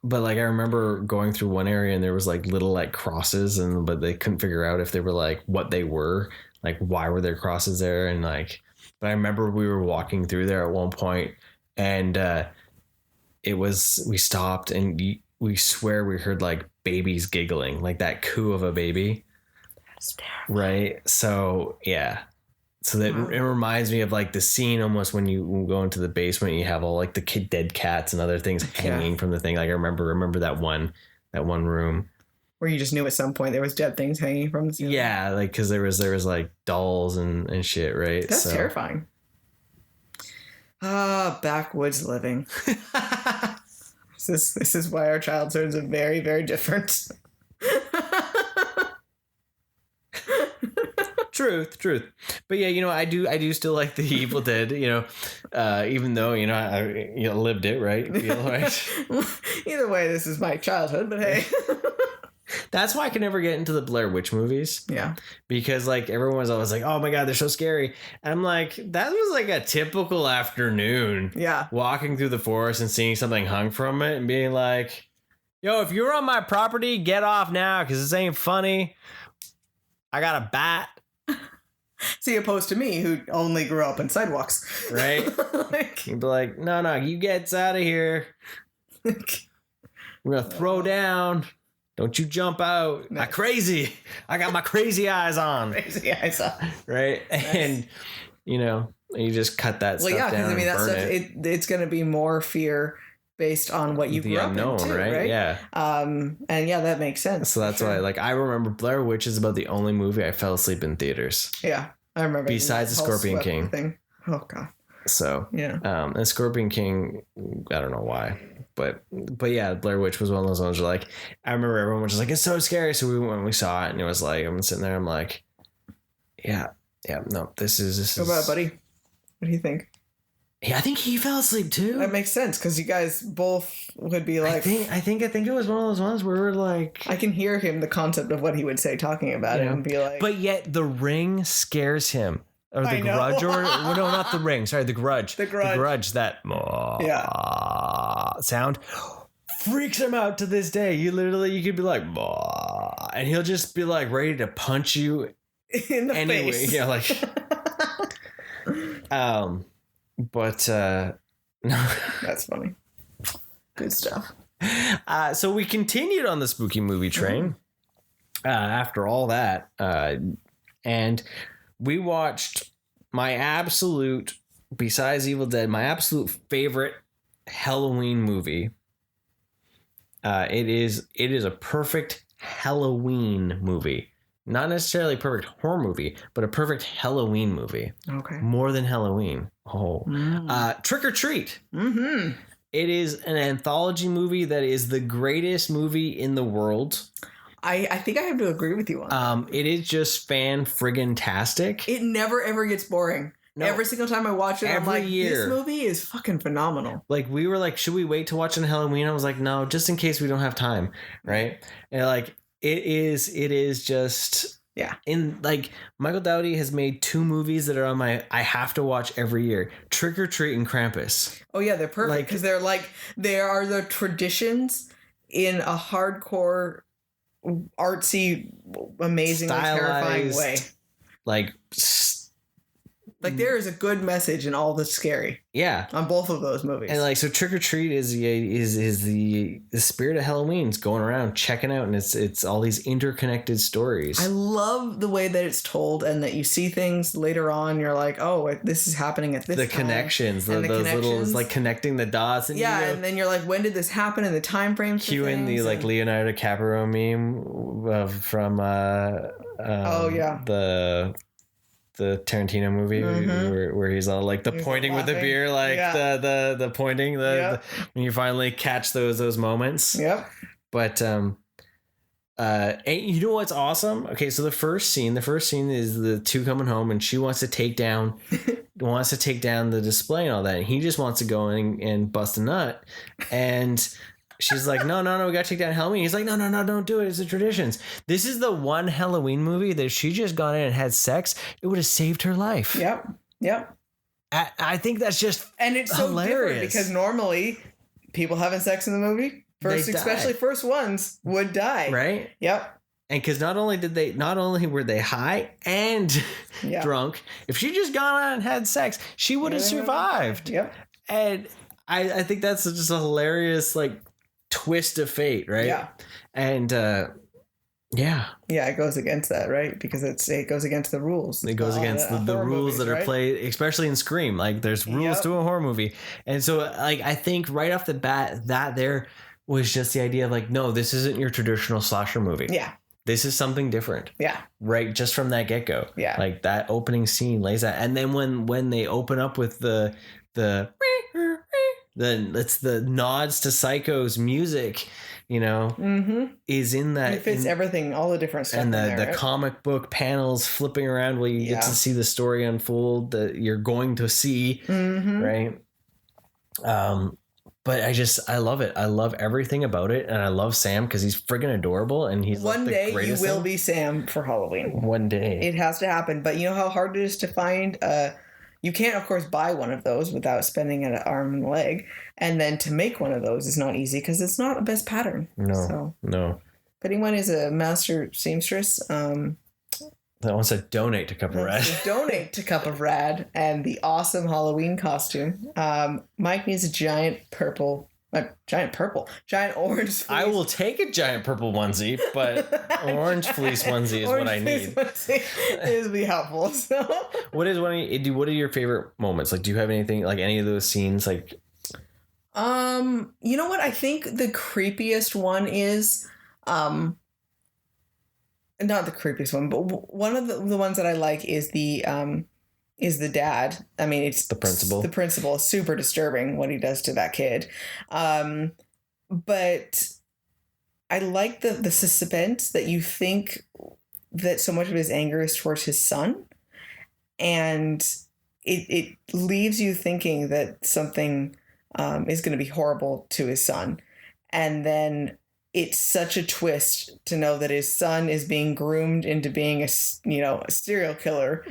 But like I remember going through one area and there was like little like crosses, but they couldn't figure out if they were like what they were, like why were there crosses there, and like, but I remember we were walking through there at one point and we stopped and we swear we heard like babies giggling, like that coo of a baby. That's terrible. Right. So yeah. So that it reminds me of like the scene almost when you go into the basement, you have all like the dead cats and other things hanging from the thing. Like I remember that one room where you just knew at some point there was dead things hanging from the ceiling. Yeah, like because there was like dolls and shit, right? That's terrifying. Backwoods living. This is why our childhoods are very, very different. Truth. But yeah, I do still like the Evil Dead, even though, I lived it, right? Right? Either way, this is my childhood, but hey. That's why I can never get into the Blair Witch movies. Yeah. Because like everyone's always like, oh my God, they're so scary. And I'm like, that was like a typical afternoon. Yeah. Walking through the forest and seeing something hung from it and being like, yo, if you're on my property, get off now because this ain't funny. I got a bat. See, opposed to me, who only grew up in sidewalks. Right? You'd be like, no, you get out of here. We're going to throw down. Don't you jump out. No. I got my crazy eyes on. Crazy eyes on. Right? Nice. And, you just cut that stuff down. Well, yeah, because that stuff, it's going to be more fear based on what you grew up in too, right? Yeah. And yeah, that makes sense. So that's why, like, I remember Blair Witch is about the only movie I fell asleep in theaters. Yeah, I remember. Besides the Scorpion King thing. Oh God. So yeah. And Scorpion King, I don't know why, but yeah, Blair Witch was one of those ones where like I remember everyone was just like, it's so scary. So when we saw it, and it was like I'm sitting there, I'm like, yeah, no, this is. What about buddy? What do you think? Yeah, I think he fell asleep too. That makes sense because you guys both would be like. I think it was one of those ones where we're like. I can hear him the concept of what he would say talking about it and be like. But yet the Ring scares him, or the Grudge, or no, not the Ring. Sorry, the Grudge. The Grudge. That sound freaks him out to this day. You could be like, and he'll just be like ready to punch you in the face. Yeah, like. But no, that's funny. Good stuff. So we continued on the spooky movie train after all that, and we watched my absolute, besides Evil Dead, my absolute favorite Halloween movie. It is a perfect Halloween movie. Not necessarily a perfect horror movie, but a perfect Halloween movie. Okay. More than Halloween. Trick or Treat. Mm-hmm. It is an anthology movie that is the greatest movie in the world. I think I have to agree with you on that. It is just fan-friggin-tastic. It never, ever gets boring. No. Every single time I watch it, I'm like, this movie is fucking phenomenal. Like, we were like, should we wait to watch it on Halloween? I was like, no, just in case we don't have time, right? And like... It is just In like Michael Dowdy has made 2 movies that are on my I have to watch every year: Trick or Treat and Krampus. Oh yeah, they're perfect because they are the traditions in a hardcore, artsy, amazingly terrifying way. Like there is a good message in all the scary. Yeah, on both of those movies. And like so, Trick or Treat is the spirit of Halloween. It's going around checking out, and it's all these interconnected stories. I love the way that it's told, and that you see things later on. You're like, oh, this is happening at this time. Connections, those little, it's like connecting the dots. And and then you're like, when did this happen? And the time frame. Cue in the like Leonardo DiCaprio meme from the Tarantino movie where he's all like he's pointing with the beer, like the pointing, the when you finally catch those moments. Yep. But and you know what's awesome? Okay, so the first scene is the 2 coming home, and she wants to take down the display and all that, and he just wants to go in and bust a nut, and she's like, no, we gotta take down Halloween. He's like, no, don't do it. It's the traditions. This is the one Halloween movie that if she just gone in and had sex, it would have saved her life. Yep. I think that's just and it's hilarious. So different because normally people having sex in the movie, especially first ones, would die. Right? Yep. And because not only were they high and drunk, if she just gone on and had sex, she would have survived. Yep. And I think that's just a hilarious twist of fate, right? Yeah. And yeah, it goes against that, right? Because it goes against the rules. It goes against the rules that are played, especially in Scream. Like, there's rules to a horror movie, and so like I think right off the bat that there was just the idea of like, no, this isn't your traditional slasher movie. Yeah. This is something different. Yeah. Right, just from that get go. Yeah. Like that opening scene lays that, and then when they open up with the it's the nods to Psycho's music, you know, is in that. It fits everything, all the different stuff. And the comic book panels flipping around where you get to see the story unfold that you're going to see, right? But I love it. I love everything about it, and I love Sam because he's friggin' adorable, and he's one like day the you will be Sam for Halloween. One day it has to happen. But you know how hard it is to find. You can't, of course, buy one of those without spending an arm and leg. And then to make one of those is not easy because it's not a best pattern. No. If anyone is a master seamstress, that wants to donate to Cup of RAD. Donate to Cup of RAD and the awesome Halloween costume. Mike needs a giant orange fleece. I will take a giant purple onesie, but orange fleece onesie is what I need. It would be helpful. So. What are your favorite moments? Like, do you have anything, like any of those scenes? Like, you know what? I think the creepiest one is, not the creepiest one, but one of the ones that I like is the dad. I mean, it's the principal. The principal is super disturbing what he does to that kid. But I like the suspense that you think that so much of his anger is towards his son. And it leaves you thinking that something is going to be horrible to his son. And then it's such a twist to know that his son is being groomed into being a serial killer.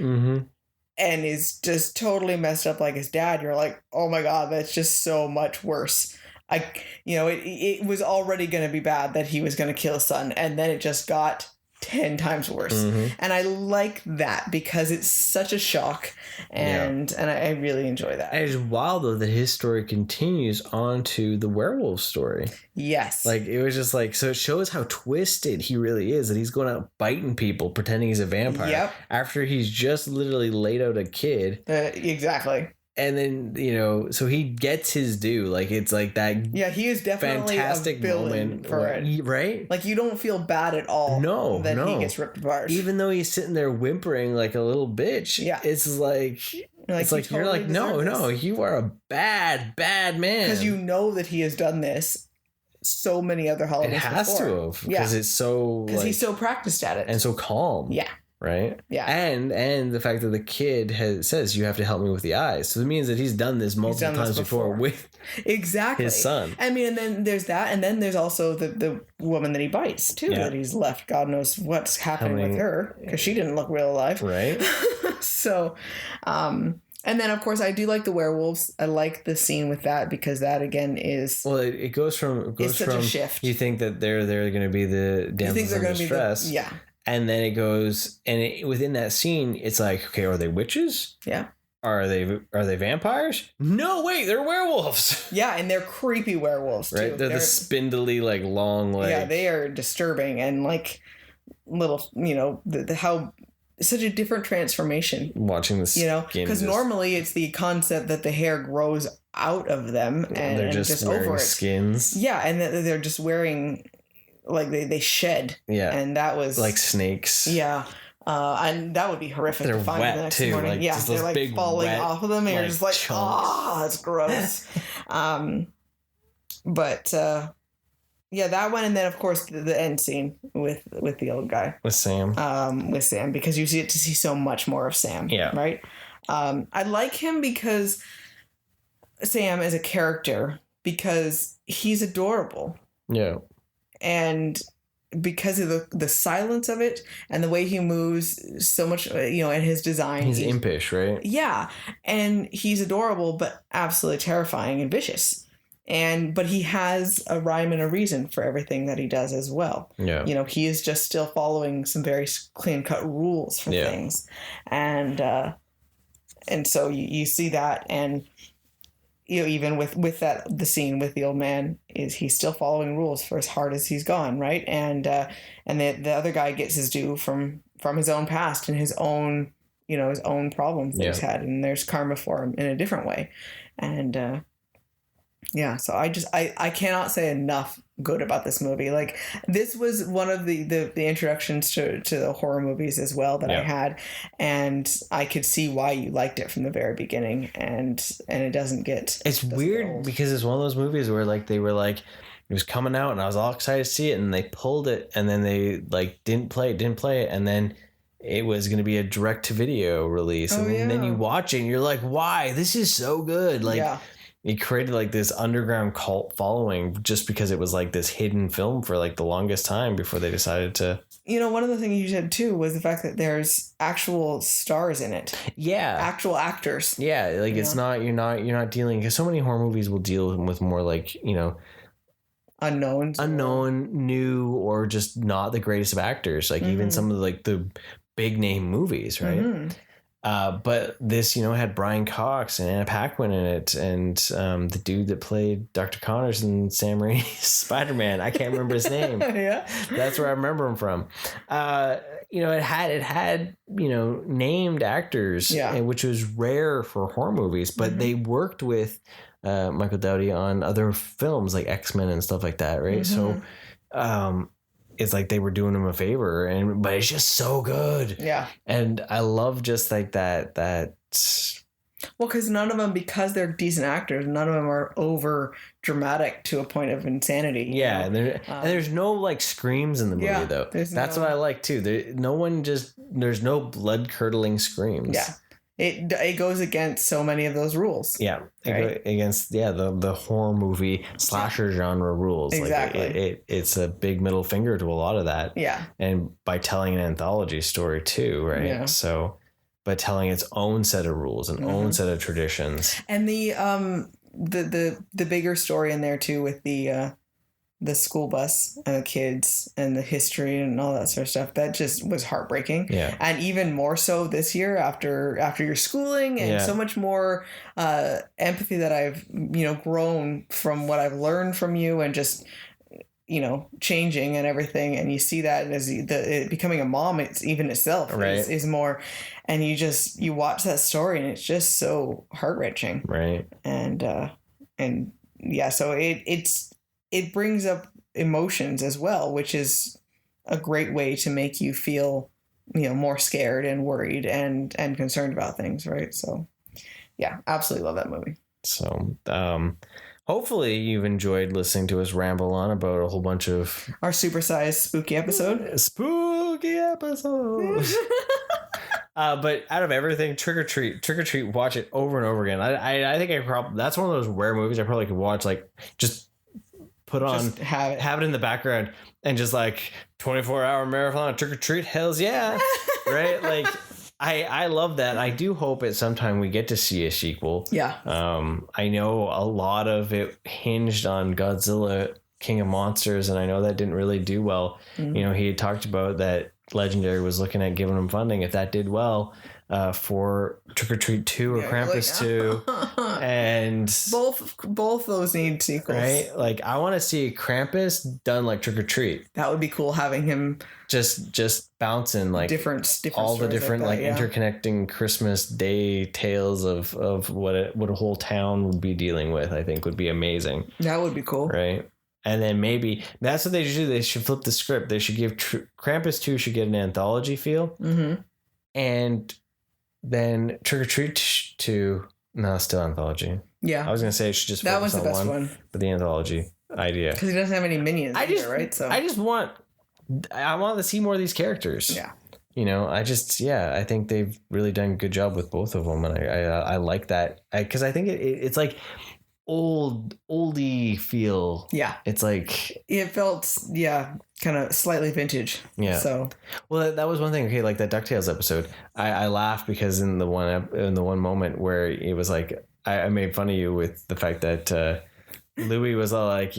And is just totally messed up like his dad. You're like, oh my God, that's just so much worse. It was already going to be bad that he was going to kill his son. And then it just got 10 times worse. And I like that because it's such a shock. And I really enjoy that. And it's wild, though, that his story continues on to the werewolf story. Yes. Like, it was just like, so it shows how twisted he really is, that he's going out biting people, pretending he's a vampire. Yep. After he's just literally laid out a kid. Exactly. And then, so he gets his due. Like, it's like that. Yeah, he is definitely fantastic a villain moment for it. Right? Like, you don't feel bad at all. No. He gets ripped apart. Even though he's sitting there whimpering like a little bitch. Yeah. It's like you're like, no, you are a bad man. Because you know that he has done this so many other holidays before. It has to have. Because it's so. Because he's so practiced at it. And so calm. Yeah. Right? Yeah. And the fact that the kid says, you have to help me with the eyes. So it means that he's done this multiple times before with his son. I mean, and then there's that. And then there's also the woman that he bites, too, that he's left. God knows what's happening with her because she didn't look real alive. Right. So, and then, of course, I do like the werewolves. I like the scene with that because that, again, is... Well, it goes from... It's such a shift. You think that they're going to be the damsels in distress. Yeah. And then it goes, and within that scene, it's like, okay, are they witches? Yeah. Are they vampires? No, wait, they're werewolves. Yeah, and they're creepy werewolves too. Right, they're the spindly, like long legs. Yeah, they are disturbing and like little, how such a different transformation. Watching the skin, because normally it's the concept that the hair grows out of them and they're just wearing over skins. Yeah, and they're just wearing. Like they shed. Yeah. And that was like snakes. Yeah. And that would be horrific to find wet the next too. morning. Like, yeah. They're like big falling off of them and you're just like, that's gross. But that one, and then of course the end scene with the old guy. With Sam. Because you get to see so much more of Sam. Yeah. Right? I like him because Sam as a character, because he's adorable. Yeah. And because of the silence of it and the way he moves so much, and his design. He's impish, right? Yeah. And he's adorable, but absolutely terrifying and vicious. But he has a rhyme and a reason for everything that he does as well. Yeah. He is just still following some very clean-cut rules for things. And so you see that, and even with that, the scene with the old man, is he's still following rules for as hard as he's gone, right? And the other guy gets his due from his own past and his own, his own problems that he's had, and there's karma for him in a different way. And so I cannot say enough good about this movie. Like, this was one of the introductions to the horror movies as well that I had, and I could see why you liked it from the very beginning, and it doesn't get... It's weird because it's one of those movies where like they were like, it was coming out and I was all excited to see it, and they pulled it, and then they like didn't play it, and then it was going to be a direct-to-video release, and then you watch it and you're like, why? This is so good. Like, it created like this underground cult following just because it was like this hidden film for like the longest time before they decided to... One of the things you said too was the fact that there's actual stars in it. Yeah. Actual actors. Yeah. Like, it's not, you're not dealing, because so many horror movies will deal with more like, unknown, new, or just not the greatest of actors. Like even some of the big name movies, right? Mm-hmm. But this, had Brian Cox and Anna Paquin in it, and the dude that played Dr. Connors in Sam Raimi's Spider-Man. I can't remember his name. Yeah, that's where I remember him from. It had named actors, which was rare for horror movies, but they worked with Michael Dowdy on other films like X-Men and stuff like that, right? Mm-hmm. So it's like they were doing him a favor, but it's just so good. Yeah. And I love just like that. Well, because none of them, because they're decent actors, none of them are over dramatic to a point of insanity. Yeah. And there's no like screams in the movie though. That's what I like too. There's no blood curdling screams. Yeah. It goes against so many of those rules. Yeah, right? Against the horror movie slasher genre rules. Exactly. Like it's a big middle finger to a lot of that. Yeah. And by telling an anthology story too, right? Yeah. So, but telling its own set of rules and own set of traditions. And the bigger story in there too with the school bus and the kids and the history and all that sort of stuff, that just was heartbreaking. Yeah. And even more so this year after your schooling, and so much more empathy that I've grown from what I've learned from you, and just changing and everything. And you see that as becoming a mom, it's even itself is more, and you watch that story and it's just so heart-wrenching. Right. And yeah, so it brings up emotions as well, which is a great way to make you feel, more scared and worried and concerned about things, right? So, yeah, absolutely love that movie. So, hopefully you've enjoyed listening to us ramble on about a whole bunch of... our supersized spooky episode. Spooky episode! But out of everything, Trick or Treat, watch it over and over again. I think that's one of those rare movies I probably could watch, like, just... put on, just have it in the background, and just like 24-hour marathon of Trick or Treat. Hells yeah. Right. Like I love that. I do hope at some time we get to see a sequel. Yeah. I know a lot of it hinged on Godzilla King of Monsters, and I know that didn't really do well. Mm-hmm. He had talked about that Legendary was looking at giving him funding if that did well, for Trick or Treat 2 or Krampus 2, and both those need sequels, right? Like, I want to see Krampus done like Trick or Treat. That would be cool, having him just bouncing like different all the different like interconnecting Christmas Day tales of what a whole town would be dealing with. I think would be amazing. That would be cool, right? And then maybe that's what they should do. They should flip the script. They should give Krampus 2 should get an anthology feel, and then Trick or Treat 2, no, still anthology. Yeah, I was gonna say it should just that was the best one, but the anthology idea, because he doesn't have any minions. Right? So I want to see more of these characters. Yeah, I think they've really done a good job with both of them, and I like that, because I think it's like oldie feel. Yeah, it's like it felt kind of slightly vintage. Yeah. So, well, that was one thing. Okay, like that DuckTales episode, I laughed because in the one moment where it was like I made fun of you with the fact that Louis was all like,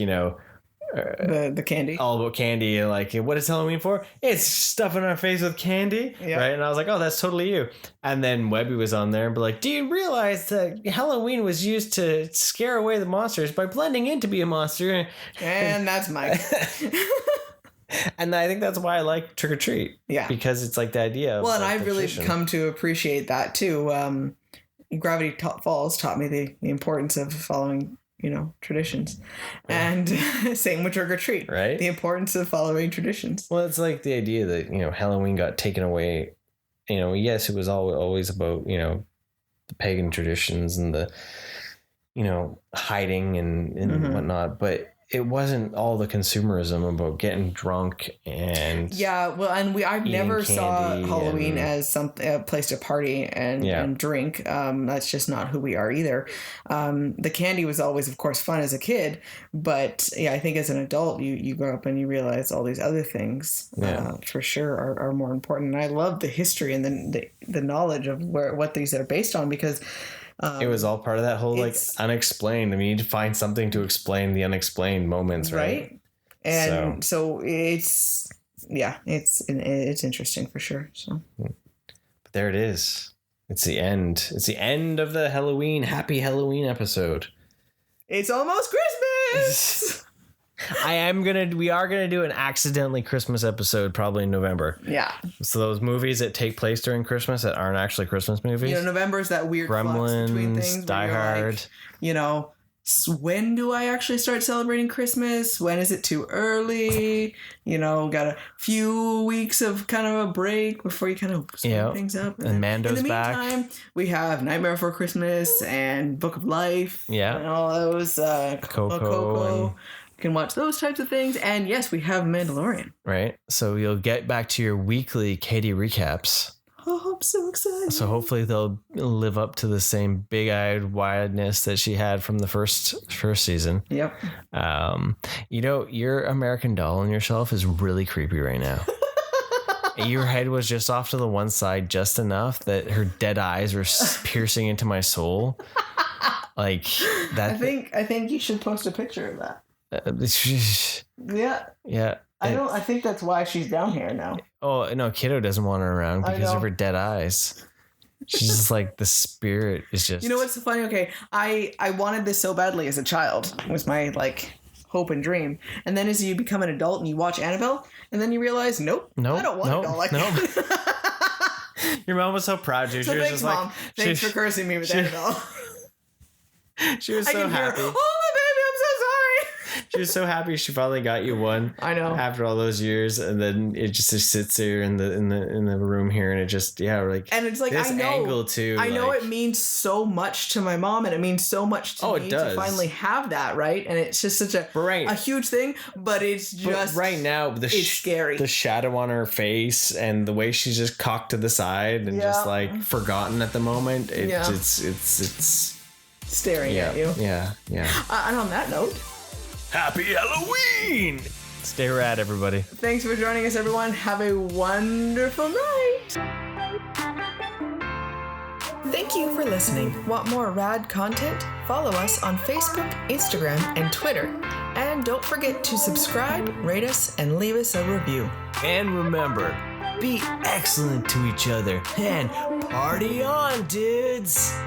the candy. All about candy. Like, what is Halloween for? It's stuffing our face with candy. Yeah. Right? And I was like, oh, that's totally you. And then Webby was on there and be like, do you realize that Halloween was used to scare away the monsters by blending in to be a monster? And that's Mike. And I think that's why I like Trick or Treat. Yeah. Because it's like the idea of well, and like, I've really come to appreciate that too. Gravity Falls taught me the importance of following, traditions. And same with Trick or Treat. Right. The importance of following traditions. Well, it's like the idea that, Halloween got taken away. Yes, it was always about, the pagan traditions and the, hiding and whatnot. But it wasn't all the consumerism about getting drunk and I've never saw Halloween as a place to party and drink. That's just not who we are either. The candy was always, of course, fun as a kid, but I think as an adult you grow up and you realize all these other things for sure are more important. And I love the history and the knowledge of what these are based on, because it was all part of that whole unexplained. I mean, you need to find something to explain the unexplained moments, right? And so it's interesting for sure. So, but there it is. It's the end. It's the end of the Happy Halloween episode. It's almost Christmas. We are gonna do an accidentally Christmas episode probably in November. Yeah. So those movies that take place during Christmas that aren't actually Christmas movies. November is that weird Gremlins, flux between things. Die Hard. When do I actually start celebrating Christmas? When is it too early? Got a few weeks of kind of a break before you kind of speed things up. And Mando's back. In the meantime, we have Nightmare Before Christmas and Book of Life. Yeah. And all those. Coco. You can watch those types of things. And yes, we have Mandalorian. Right. So you'll get back to your weekly Katie recaps. Oh, I'm so excited. So hopefully they'll live up to the same big-eyed wideness that she had from the first season. Yep. Your American Doll on your shelf is really creepy right now. Your head was just off to the one side just enough that her dead eyes were piercing into my soul. Like that. I think you should post a picture of that. Yeah. I think that's why she's down here now. Oh no, Kiddo doesn't want her around because of her dead eyes. She's just like the spirit is just. What's funny? Okay, I wanted this so badly as a child. It was my hope and dream. And then as you become an adult and you watch Annabelle, and then you realize, nope, I don't want a doll like that. Your mom was so proud. She was thanks, just Mom. Thanks for cursing me with Annabelle. She was so happy. She was so happy she finally got you one. I know. After all those years, and then it just sits there in the room here, and it just and it's like this I know angle too. I know it means so much to my mom, and it means so much to me to finally have that, right? And it's just such a huge thing, but it's just right now it's scary. The shadow on her face and the way she's just cocked to the side and just forgotten at the moment. It's staring at you. Yeah. And on that note. Happy Halloween! Stay rad, everybody. Thanks for joining us, everyone. Have a wonderful night. Thank you for listening. Want more rad content? Follow us on Facebook, Instagram, and Twitter. And don't forget to subscribe, rate us, and leave us a review. And remember, be excellent to each other and party on, dudes!